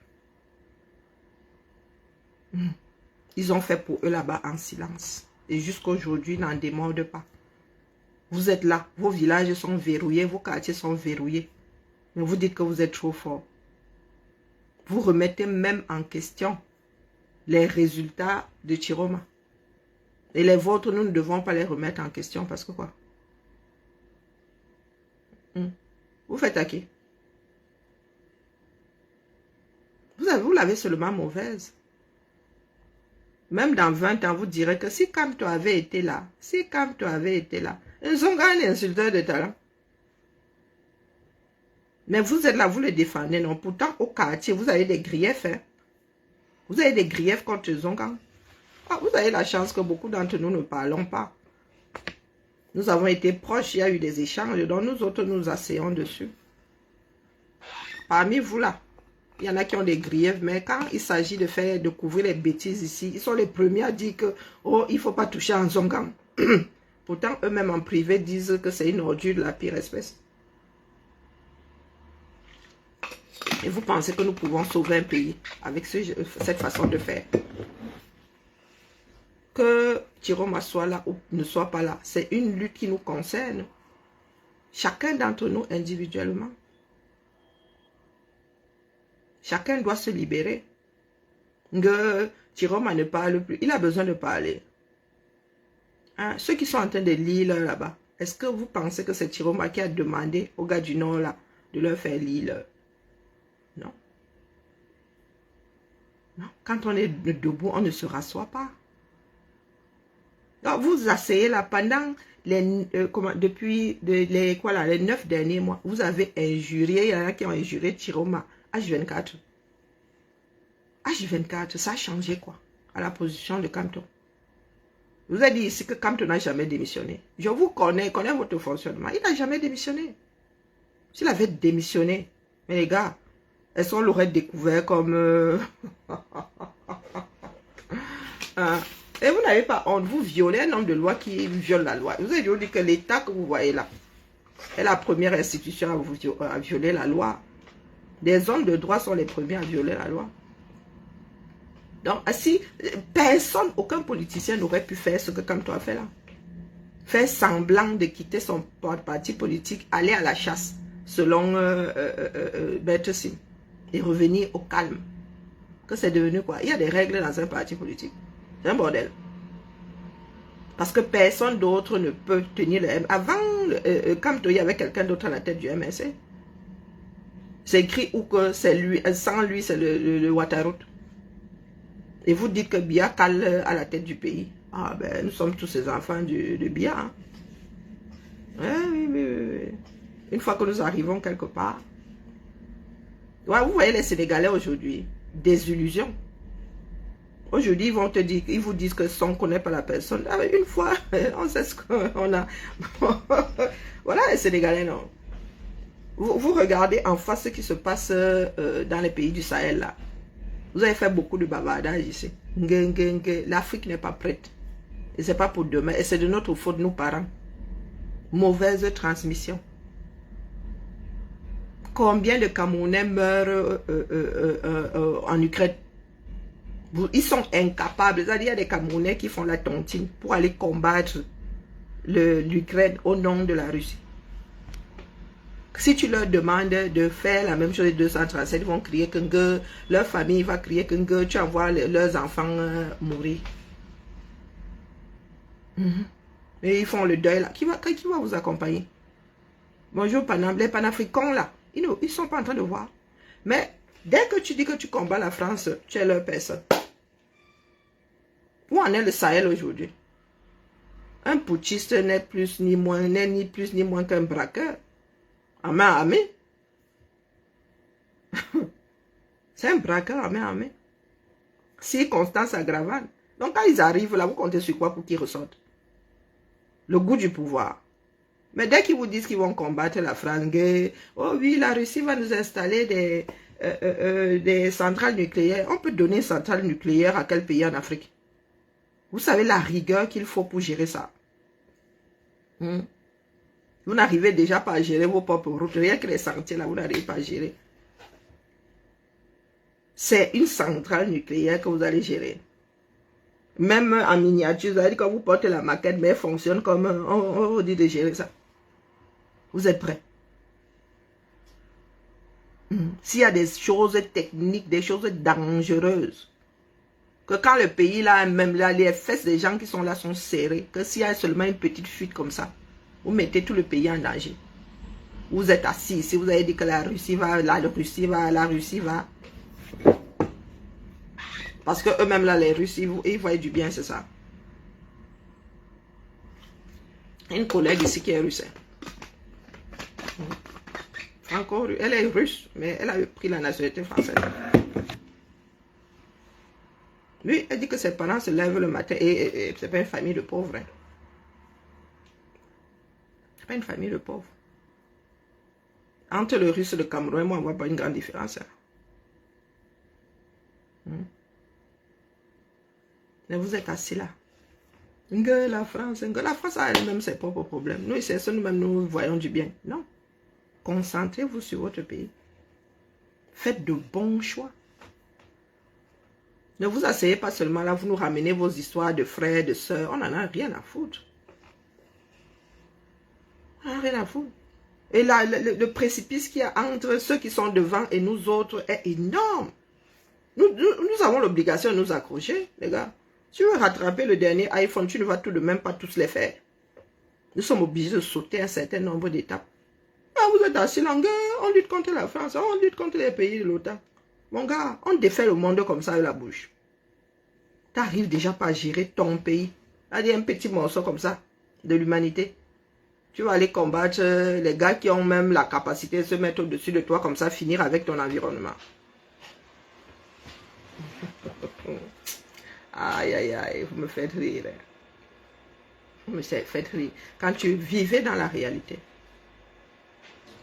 Ils ont fait pour eux là-bas en silence. Et jusqu'à aujourd'hui, ils n'en démordent pas. Vous êtes là, vos villages sont verrouillés, vos quartiers sont verrouillés. Mais vous dites que vous êtes trop fort. Vous remettez même en question les résultats de Chiroma. Et les vôtres, nous ne devons pas les remettre en question parce que quoi? Vous faites à qui? Vous l'avez seulement mauvaise. Même dans 20 ans, vous direz que si Kamto avait été là, ils ont gagné un insulteur de talent. Mais vous êtes là, vous les défendez, non? Pourtant, au quartier, vous avez des griefs. Hein? Vous avez des griefs contre Zongan. Ah, vous avez la chance que beaucoup d'entre nous ne parlons pas. Nous avons été proches, il y a eu des échanges, donc nous autres nous asseyons dessus. Parmi vous là, il y en a qui ont des griefs, mais quand il s'agit de couvrir les bêtises ici, ils sont les premiers à dire que oh, il ne faut pas toucher en Zongang. Pourtant, eux-mêmes en privé disent que c'est une ordure de la pire espèce. Et vous pensez que nous pouvons sauver un pays avec cette façon de faire? Que Chiroma soit là ou ne soit pas là, c'est une lutte qui nous concerne. Chacun d'entre nous individuellement. Chacun doit se libérer. Que Chiroma ne parle plus, il a besoin de parler. Hein? Ceux qui sont en train de lire là-bas, est-ce que vous pensez que c'est Chiroma qui a demandé aux gars du Nord là de leur faire lire? Non. Non. Quand on est debout, on ne se rassoit pas. Donc, vous asseyez là pendant depuis les 9 derniers mois, vous avez injurié, il y en a qui ont injuré Chiroma. H24. H24, ça a changé quoi à la position de Kamto? Je vous ai dit ici que Kamto n'a jamais démissionné. Je vous connais votre fonctionnement. Il n'a jamais démissionné. S'il avait démissionné, mais les gars, est-ce qu'on l'aurait découvert comme... Et vous n'avez pas honte, vous violez un homme de loi qui viole la loi. Vous avez dit que l'État que vous voyez là est la première institution à violer la loi. Des hommes de droit sont les premiers à violer la loi. Donc, si personne, aucun politicien n'aurait pu faire ce que Kamto a fait là. Faire semblant de quitter son parti politique, aller à la chasse, selon Berthe et revenir au calme. Que c'est devenu quoi? Il y a des règles dans un parti politique. C'est un bordel. Parce que personne d'autre ne peut tenir le M. Avant, Kamto, il y avait quelqu'un d'autre à la tête du MSC. C'est écrit ou que c'est lui, sans lui, c'est le Ouattara. Et vous dites que Biya cale à la tête du pays. Ah ben, nous sommes tous ces enfants de Biya. Hein. Oui. Une fois que nous arrivons quelque part. Ouais, vous voyez les Sénégalais aujourd'hui, des illusions. Aujourd'hui, ils vont te dire, ils vous disent que si on ne connaît pas la personne, une fois, on sait ce qu'on a. Voilà les Sénégalais, non. Vous regardez en face ce qui se passe dans les pays du Sahel, là. Vous avez fait beaucoup de bavardage ici. L'Afrique n'est pas prête. Et ce n'est pas pour demain. Et c'est de notre faute, nous parents. Mauvaise transmission. Combien de Camerounais meurent en Ukraine? Ils sont incapables. C'est-à-dire, il y a des Camerounais qui font la tontine pour aller combattre l'Ukraine au nom de la Russie. Si tu leur demandes de faire la même chose de 237, ils vont crier que leur famille va crier que tu envoies leurs enfants mourir. Et ils font le deuil là. Qui va vous accompagner? Bonjour, les panafricains là. Ils ne sont pas en train de voir. Mais dès que tu dis que tu combats la France, tu es leur personne. Où en est le Sahel aujourd'hui? Un putschiste n'est plus ni moins qu'un braqueur. À main armée. C'est un braqueur à main armée. Si Constance Aggravane. Donc quand ils arrivent là, vous comptez sur quoi pour qu'ils ressortent? Le goût du pouvoir. Mais dès qu'ils vous disent qu'ils vont combattre la France, oh oui, la Russie va nous installer des centrales nucléaires. On peut donner une centrale nucléaire à quel pays en Afrique? Vous savez la rigueur qu'il faut pour gérer ça. Vous n'arrivez déjà pas à gérer vos propres routes. Rien que les sentiers là, vous n'arrivez pas à gérer. C'est une centrale nucléaire que vous allez gérer. Même en miniature, vous allez dire quand vous portez la maquette, mais elle fonctionne comme on vous dit de gérer ça. Vous êtes prêts? S'il y a des choses techniques, des choses dangereuses, que quand le pays là, même là, les fesses des gens qui sont là sont serrées, que s'il y a seulement une petite fuite comme ça, vous mettez tout le pays en danger. Vous êtes assis. Si vous avez dit que la Russie va, la Russie va. Parce que eux-mêmes, là, les Russes, ils voient du bien, c'est ça. Une collègue ici qui est russe. Elle est russe, mais elle a pris la nationalité française. Lui, elle dit que ses parents se lèvent le matin et c'est pas une famille de pauvres. Hein. C'est pas une famille de pauvres. Entre le Russe et le Cameroun, moi, on ne voit pas une grande différence. Hein. Mais vous êtes assis là. La France a elle-même ses propres problèmes. Nous, c'est ça, nous-mêmes, nous voyons du bien. Non. Concentrez-vous sur votre pays. Faites de bons choix. Ne vous asseyez pas seulement là, vous nous ramenez vos histoires de frères, de sœurs. On n'en a rien à foutre. On n'en a rien à foutre. Et là, le précipice qu'il y a entre ceux qui sont devant et nous autres est énorme. Nous avons l'obligation de nous accrocher, les gars. Si tu veux rattraper le dernier iPhone, tu ne vas tout de même pas tous les faire. Nous sommes obligés de sauter un certain nombre d'étapes. Ah, vous êtes assis là, on lutte contre la France, on lutte contre les pays de l'OTAN. Mon gars, on défait le monde comme ça avec la bouche. Tu n'arrives déjà pas à gérer ton pays. C'est-à-dire un petit morceau comme ça de l'humanité. Tu vas aller combattre les gars qui ont même la capacité de se mettre au-dessus de toi comme ça, finir avec ton environnement. Aïe, aïe, aïe, vous me faites rire. Vous me faites rire. Quand tu vivais dans la réalité.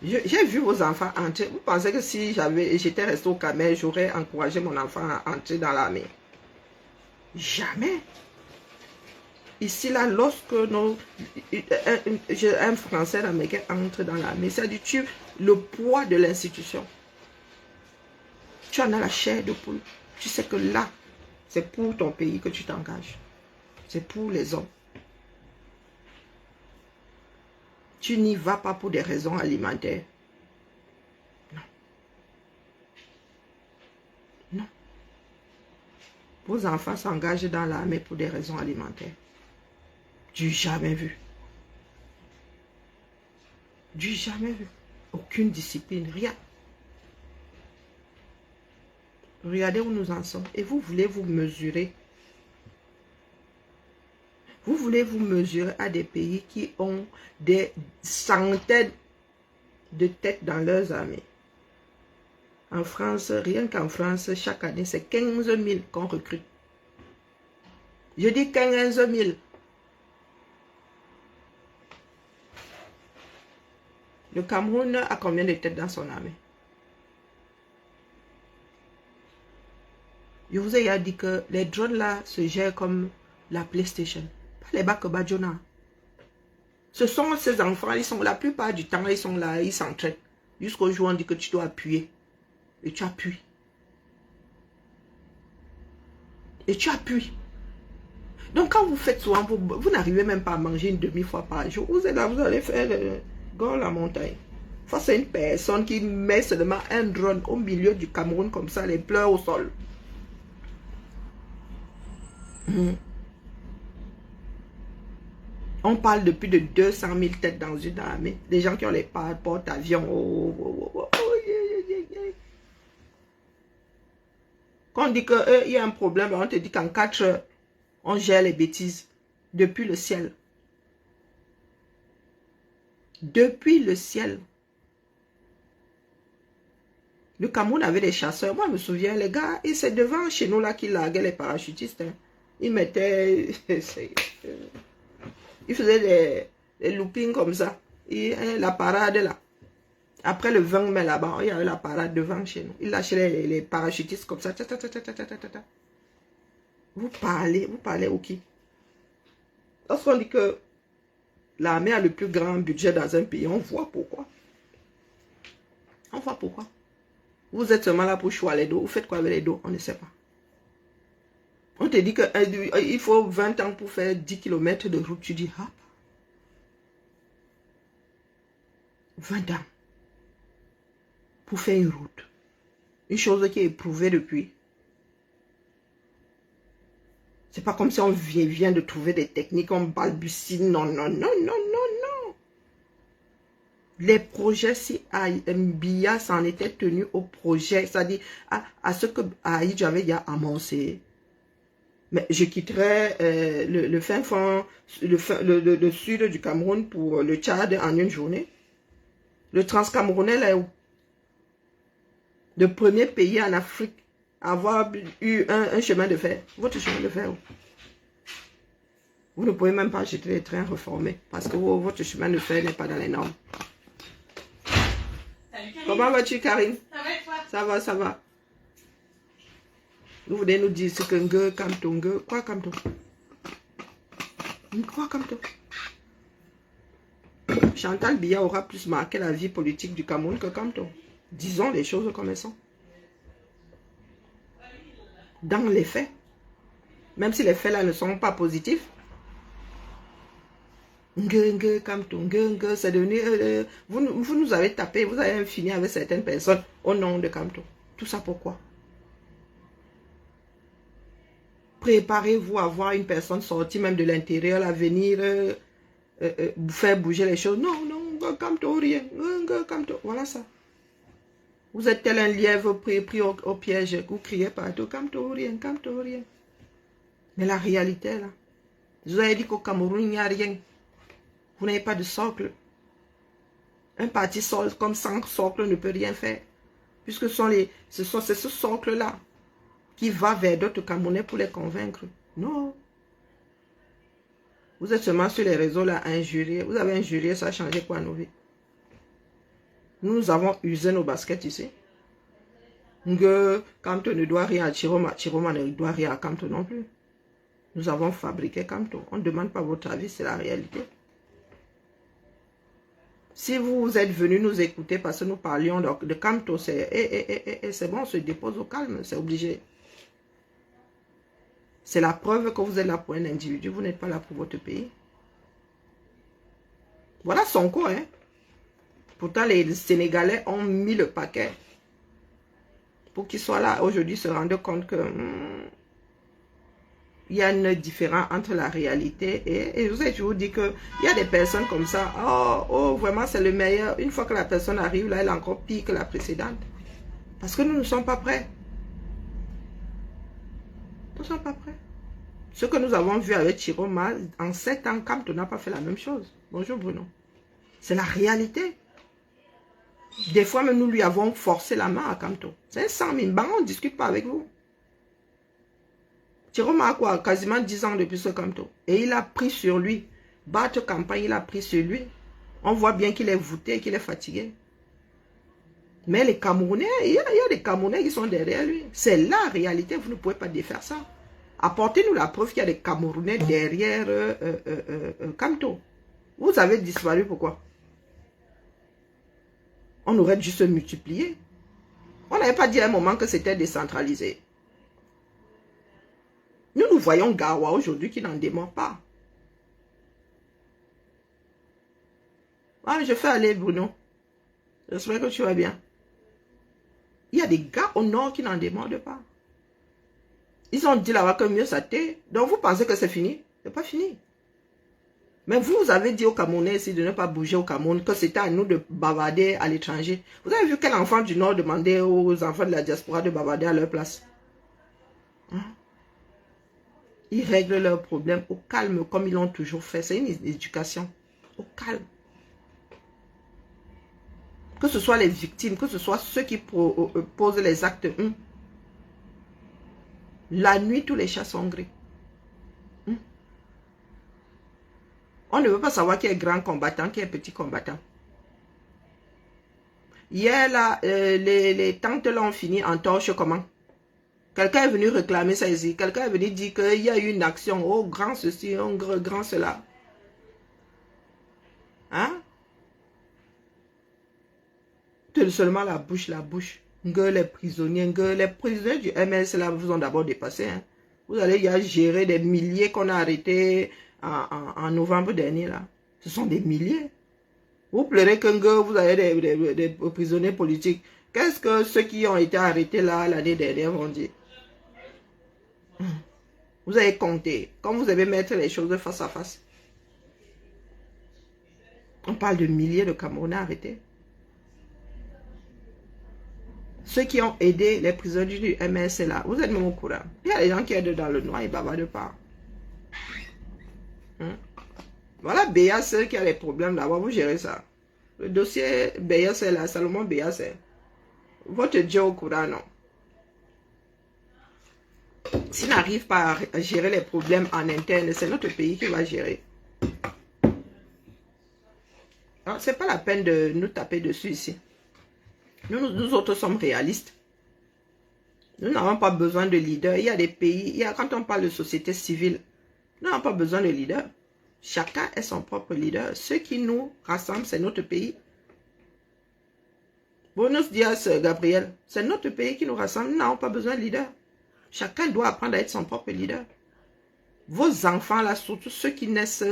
J'ai vu vos enfants entrer. Vous pensez que si j'étais resté au Cameroun, j'aurais encouragé mon enfant à entrer dans l'armée? Jamais. Ici, là, lorsque un Français, un Américain entre dans l'armée, c'est-à-dire le poids de l'institution. Tu en as la chair de poule. Tu sais que là, c'est pour ton pays que tu t'engages. C'est pour les hommes. Tu n'y vas pas pour des raisons alimentaires. Non. Non. Vos enfants s'engagent dans l'armée pour des raisons alimentaires. Du jamais vu. Du jamais vu. Aucune discipline, rien. Regardez où nous en sommes. Et vous voulez vous mesurer. Vous voulez vous mesurer à des pays qui ont des centaines de têtes dans leurs armées. En France, rien qu'en France, chaque année, c'est 15 000 qu'on recrute. Je dis 15 000. Le Cameroun a combien de têtes dans son armée? Je vous ai dit que les drones là se gèrent comme la PlayStation. Pas les bacs Bajona. Ce sont ces enfants, ils sont la plupart du temps, ils sont là, ils s'entraînent. Jusqu'au jour où on dit que tu dois appuyer. Et tu appuies. Et tu appuies. Donc quand vous faites souvent, vous n'arrivez même pas à manger une demi-fois par jour. Vous êtes là, vous allez faire la montagne. Face à une personne qui met seulement un drone au milieu du Cameroun comme ça, les pleurs au sol. On parle de plus de 200 000 têtes dans une armée. Des gens qui ont les porte-avions. Quand on dit qu'il y a un problème, on te dit qu'en 4 heures, on gère les bêtises. Depuis le ciel. Depuis le ciel. Le Cameroun avait des chasseurs. Moi, je me souviens, les gars, et c'est devant chez nous là qu'ils larguaient les parachutistes. Hein. Ils mettaient... ils faisaient des loopings comme ça. Et la parade là. Après le 20 mai là-bas, il y avait la parade devant chez nous. Ils lâchaient les parachutistes comme ça. Vous parlez au qui? Lorsqu'on dit que l'armée a le plus grand budget dans un pays, on voit pourquoi. On voit pourquoi. Vous êtes seulement là pour choisir les dos. Vous faites quoi avec les dos? On ne sait pas. On te dit qu'il faut 20 ans pour faire 10 km de route. Tu dis, ah, 20 ans pour faire une route. Une chose qui est éprouvée depuis. C'est pas comme si on vient de trouver des techniques, on balbutie. Non, non, non, non, non, non. Les projets, si Mbia s'en était tenu au projet, c'est-à-dire à ce que Aïdj avait déjà amorcé. Mais je quitterai le fin fond, le sud du Cameroun pour le Tchad en une journée. Le transcamerounais là est où? Le premier pays en Afrique avoir eu un chemin de fer. Votre chemin de fer. Vous ne pouvez même pas acheter les trains réformés parce que votre chemin de fer n'est pas dans les normes. Salut, comment vas-tu, Karine? Ça va et toi? Ça va, ça va. Vous venez nous dire ce que Nge, Kamto, Nge. Quoi, Kamto? Quoi, Kamto? Chantal Biya aura plus marqué la vie politique du Cameroun que Kamto. Disons les choses comme elles sont. Dans les faits. Même si les faits là ne sont pas positifs. Nge, Kamto, Nge, c'est devenu... vous nous avez tapé, vous avez fini avec certaines personnes au nom de Kamto. Tout ça pourquoi? Préparez-vous à voir une personne sortie même de l'intérieur à venir faire bouger les choses. Non, non, Kamto, rien. Kamto, voilà ça. Vous êtes tel un lièvre pris au piège. Vous criez partout, Kamto, rien, Kamto, rien. Mais la réalité là, je vous avais dit qu'au Cameroun, il n'y a rien. Vous n'avez pas de socle. Un parti comme sans socle ne peut rien faire. Puisque c'est ce socle-là qui va vers d'autres Camerounais pour les convaincre. Non. Vous êtes seulement sur les réseaux là à injurier. Vous avez injurié, ça a changé quoi nos vies? Nous avons usé nos baskets ici. Kamto ne doit rien à Chiroma. Chiroma ne doit rien à Kamto non plus. Nous avons fabriqué Kamto. On ne demande pas votre avis, c'est la réalité. Si vous êtes venu nous écouter parce que nous parlions de Kamto, c'est bon, on se dépose au calme, c'est obligé. C'est la preuve que vous êtes là pour un individu, vous n'êtes pas là pour votre pays. Voilà Sonko, hein. Pourtant, les Sénégalais ont mis le paquet pour qu'ils soient là aujourd'hui, se rendre compte que il y a une différence entre la réalité et je vous ai toujours dit qu'il y a des personnes comme ça. Oh, vraiment, c'est le meilleur. Une fois que la personne arrive, là, elle est encore pire que la précédente. Parce que nous ne sommes pas prêts. Nous ne sommes pas prêts. Ce que nous avons vu avec Chiroma, en 7 ans, Kamto n'a pas fait la même chose. Bonjour Bruno. C'est la réalité. Des fois, même nous lui avons forcé la main à Kamto. C'est un 100 000 bancs, on ne discute pas avec vous. Chiroma a quoi? Quasiment 10 ans depuis ce Kamto. Et il a pris sur lui. Battre campagne, il a pris sur lui. On voit bien qu'il est voûté, qu'il est fatigué. Mais les Camerounais, il y a des Camerounais qui sont derrière lui. C'est la réalité, vous ne pouvez pas défaire ça. Apportez-nous la preuve qu'il y a des Camerounais derrière Kamto. Vous avez disparu, pourquoi? On aurait dû se multiplier. On n'avait pas dit à un moment que c'était décentralisé. Nous voyons Gawa aujourd'hui qui n'en dément pas. Ah, je fais aller Bruno. J'espère que tu vas bien. Il y a des gars au nord qui n'en demandent pas. Ils ont dit là-bas que mieux ça t'est. Donc vous pensez que c'est fini? C'est pas fini. Mais vous avez dit aux Camerounais ici de ne pas bouger au Cameroun, que c'était à nous de bavarder à l'étranger. Vous avez vu quel enfant du nord demandait aux enfants de la diaspora de bavarder à leur place? Hein? Ils règlent leurs problèmes au calme comme ils l'ont toujours fait. C'est une éducation. Au calme. Que ce soit les victimes, que ce soit ceux qui posent les actes. La nuit, tous les chats sont gris. On ne veut pas savoir qui est grand combattant, qui est petit combattant. Hier, là, les tantes l'ont fini en torche comment? Quelqu'un est venu réclamer ça ici. Quelqu'un est venu dire qu'il y a eu une action. Oh, grand ceci, oh, grand cela. Hein? Seulement la bouche, la bouche. Les prisonniers du MS là vous ont d'abord dépassé. Hein. Vous allez y gérer des milliers qu'on a arrêtés en novembre dernier là. Ce sont des milliers. Vous pleurez que vous avez des prisonniers politiques. Qu'est-ce que ceux qui ont été arrêtés là l'année dernière vont dire? Vous avez compté. Quand vous avez mettre les choses face à face. On parle de milliers de Camerounais arrêtés. Ceux qui ont aidé les prisonniers du MS là, vous êtes même au courant. Il y a des gens qui aident dans le noir, ils bavardent pas. Voilà Béas qui a les problèmes là-bas, vous gérez ça. Le dossier Béas là, Salomon Béas, votre Dieu au courant, non. S'il n'arrive pas à gérer les problèmes en interne, c'est notre pays qui va gérer. Ce n'est pas la peine de nous taper dessus ici. Nous autres sommes réalistes. Nous n'avons pas besoin de leaders. Il y a des pays, quand on parle de société civile, nous n'avons pas besoin de leaders. Chacun est son propre leader. Ce qui nous rassemble, c'est notre pays. Buenos dias, Gabriel. C'est notre pays qui nous rassemble. Nous n'avons pas besoin de leader. Chacun doit apprendre à être son propre leader. Vos enfants, là, surtout ceux qui naissent,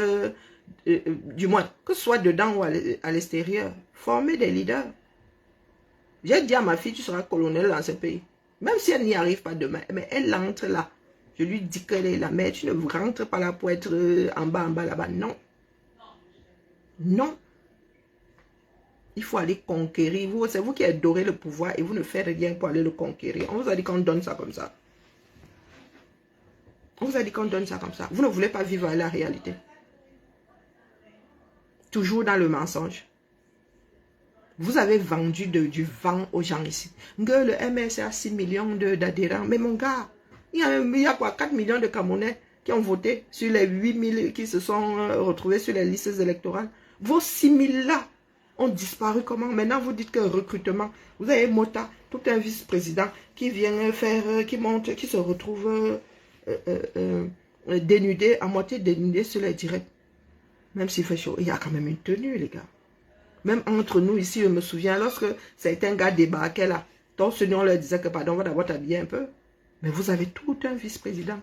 du moins, que ce soit dedans ou à l'extérieur, formez des leaders. J'ai dit à ma fille, tu seras colonel dans ce pays. Même si elle n'y arrive pas demain, mais elle entre là. Je lui dis qu'elle est la mère. Tu ne rentres pas là pour être en bas, là-bas. Non. Non. Il faut aller conquérir. C'est vous qui adorez le pouvoir et vous ne faites rien pour aller le conquérir. On vous a dit qu'on donne ça comme ça. On vous a dit qu'on donne ça comme ça. Vous ne voulez pas vivre la réalité. Toujours dans le mensonge. Vous avez vendu du vent aux gens ici. Le MS a 6 millions d'adhérents. Mais mon gars, il y a quoi, 4 millions de Camerounais qui ont voté sur les 8 000 qui se sont retrouvés sur les listes électorales. Vos 6 000 là ont disparu comment? Maintenant, vous dites que recrutement. Vous avez Mota, tout un vice-président qui vient faire, qui monte, qui se retrouve dénudé, à moitié dénudé sur les directs. Même s'il fait chaud, il y a quand même une tenue, les gars. Même entre nous ici, je me souviens, lorsque certains gars débarquaient là, donc ce on leur disait que pardon, on va d'abord t'habiller un peu. Mais vous avez tout un vice-président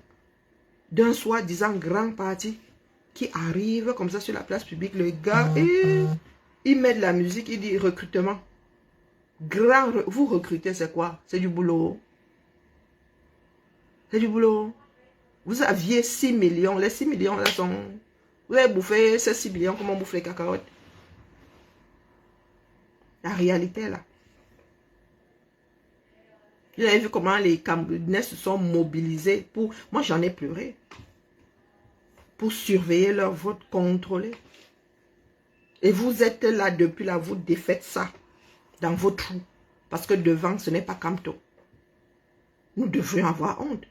d'un soi-disant grand parti qui arrive comme ça sur la place publique. Le gars, il met de la musique, il dit recrutement. Vous recrutez, c'est quoi? C'est du boulot. C'est du boulot. Vous aviez 6 millions. Les 6 millions là sont... Vous avez bouffé ces 6 millions comme on bouffe les cacahuètes. La réalité là. Vous avez vu comment les Camerounais se sont mobilisés pour... Moi j'en ai pleuré. Pour surveiller leur vote, contrôler. Et vous êtes là depuis là, vous défaites ça dans vos trous. Parce que devant, ce n'est pas Camto. Nous devrions avoir honte.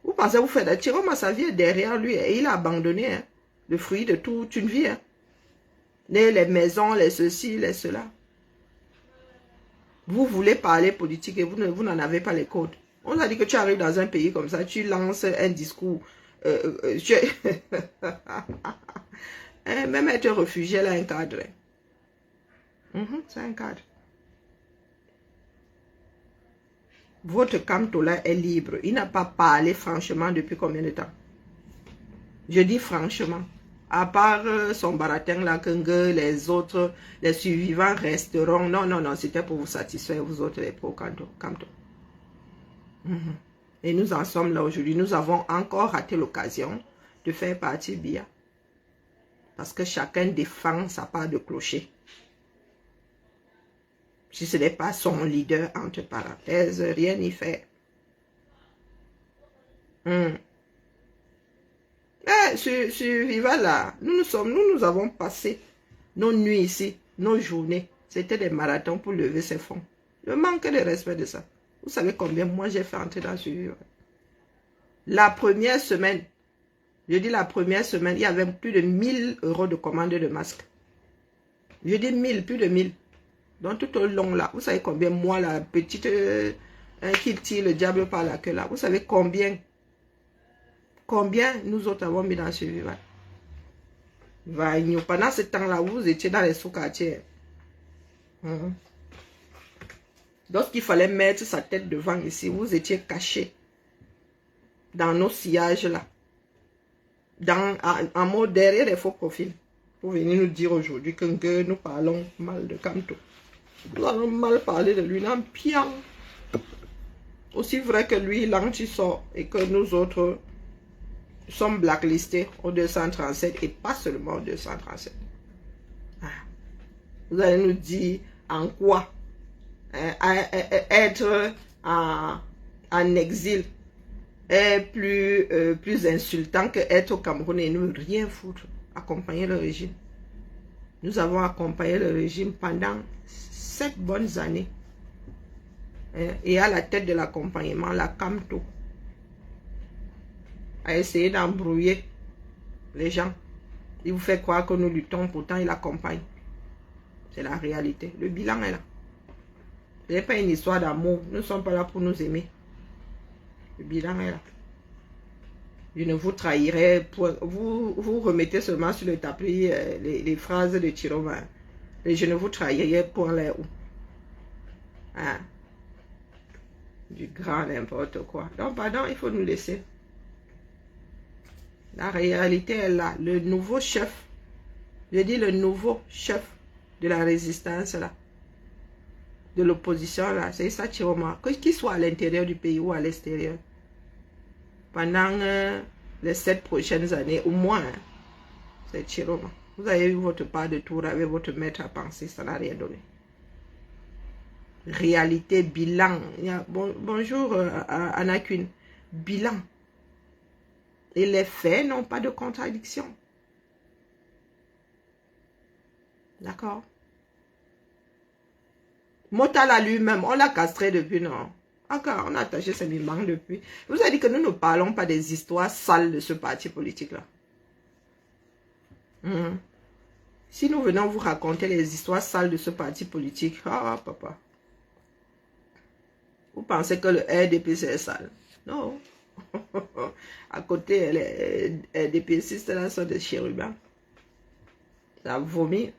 Vous pensez vous faites... Chiroma, sa vie est derrière lui et il a abandonné le fruit de toute une vie. Les maisons, les ceci, les cela. Vous voulez parler politique et vous n'en avez pas les codes. On a dit que tu arrives dans un pays comme ça, tu lances un discours. Même être réfugié, là, un cadre. C'est un cadre. Votre Camto là est libre. Il n'a pas parlé franchement depuis combien de temps? Je dis franchement. À part son baratin là, que les autres, les survivants resteront. Non, non, non, c'était pour vous satisfaire, vous autres, les pro-Camto. Et nous en sommes là aujourd'hui. Nous avons encore raté l'occasion de faire partie BIA. Parce que chacun défend sa part de clocher. Si ce n'est pas son leader, entre parenthèses, rien n'y fait. Sur Viva là, nous avons passé nos nuits ici, nos journées. C'était des marathons pour lever ces fonds. Le manque de respect de ça. Vous savez combien moi j'ai fait entrer dans ce Viva. La première semaine, je dis la première semaine, il y avait plus de 1000 € de commande de masques. Je dis 1000, plus de 1000. Donc tout au long là, vous savez combien moi la petite qui tire le diable par la queue là, vous savez combien nous autres avons mis dans ce Viva. Pendant ce temps là, vous étiez dans les sous-quartiers. Lorsqu'il fallait mettre sa tête devant ici, vous étiez caché dans nos sillages là, en mode derrière les faux profils, pour venir nous dire aujourd'hui que nous parlons mal de Camto. Nous allons mal parler de lui, non, pian. Aussi vrai que lui, l'anti-sort, et que nous autres sommes blacklistés au 237, et pas seulement au 237. Vous allez nous dire en quoi être en exil est plus insultant qu'être au Cameroun et ne rien foutre, accompagner le régime. Nous avons accompagné le régime pendant 7 bonnes années. et à la tête de l'accompagnement, la Camto, a essayé d'embrouiller les gens. Il vous fait croire que nous luttons, pourtant il accompagne. C'est la réalité. Le bilan est là. Ce n'est pas une histoire d'amour. Nous ne sommes pas là pour nous aimer. Le bilan est là. Je ne vous trahirai. Vous remettez seulement sur le tapis les phrases de Chiroma. Et je ne vous trahirai pour les où. Hein? Du grand n'importe quoi. Donc, pardon, il faut nous laisser. La réalité est là. Le nouveau chef, je dis le nouveau chef de la résistance là, de l'opposition là, c'est ça Chiroma. Qu'il soit à l'intérieur du pays ou à l'extérieur. Pendant les 7 prochaines années, au moins, hein, c'est Chiroma. Vous avez eu votre part de tour avec votre maître à penser, ça n'a rien donné. Réalité, bilan. Bonjour Anakune. Bilan. Et les faits n'ont pas de contradiction. D'accord? Motala lui-même, on l'a castré depuis, non? Encore, on a attaché ses mimans depuis. Vous avez dit que nous ne parlons pas des histoires sales de ce parti politique-là. Si nous venons vous raconter les histoires sales de ce parti politique, ah papa. Vous pensez que le RDP c'est sale? Non. À côté, les RDPcistes là sont des chérubins. Ça vomit.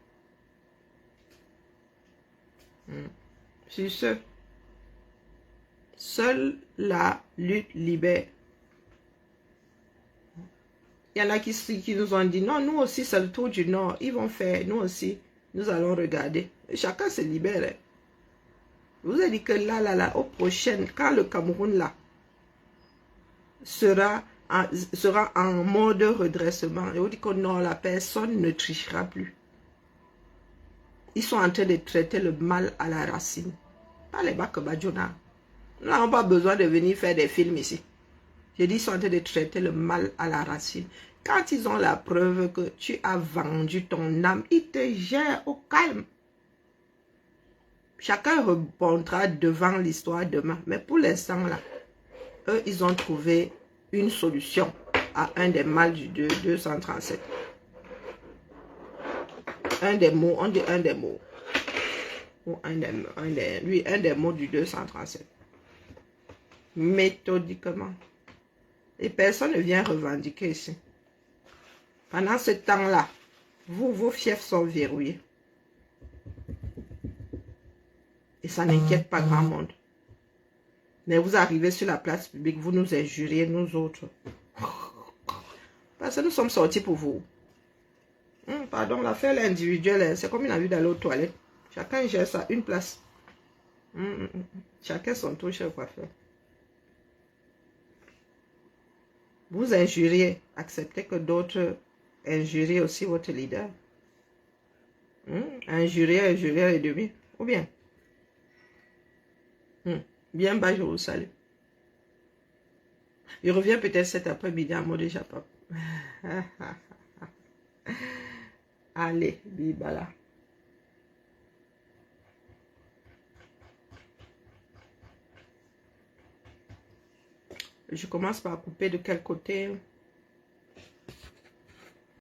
Sur ce, seule la lutte libère. Il y en a qui nous ont dit, non, nous aussi, c'est le tour du Nord. Ils vont faire, nous aussi, nous allons regarder. Et chacun se libère. Hein. Je vous ai dit que là, au prochain, quand le Cameroun, là, sera en mode redressement, et on dit que non, la personne ne trichera plus. Ils sont en train de traiter le mal à la racine. Pas les Bakabadjona. Nous n'avons pas besoin de venir faire des films ici. Je dis, ils sont en train de traiter le mal à la racine. Quand ils ont la preuve que tu as vendu ton âme, ils te gèrent au calme. Chacun répondra devant l'histoire demain. Mais pour l'instant, là, eux, ils ont trouvé une solution à un des mâles du 237. Un des mots, on dit un des mots. Ou un des mots du 237. Méthodiquement. Et personne ne vient revendiquer ici. Pendant ce temps-là, vos fiefs sont verrouillés. Et ça n'inquiète pas grand monde. Mais vous arrivez sur la place publique, vous nous injuriez, nous autres. Parce que nous sommes sortis pour vous. Pardon, l'affaire individuelle, c'est comme une envie d'aller aux toilettes. Chacun gère ça, une place. Chacun son tour chez le coiffeur. Vous injuriez, acceptez que d'autres injurient aussi votre leader. Injurier et demi. Ou bien. Bien bas, je vous salue. Je reviens peut-être cet après-midi en mode Japon. Allez, bibala. Je commence par couper de quel côté?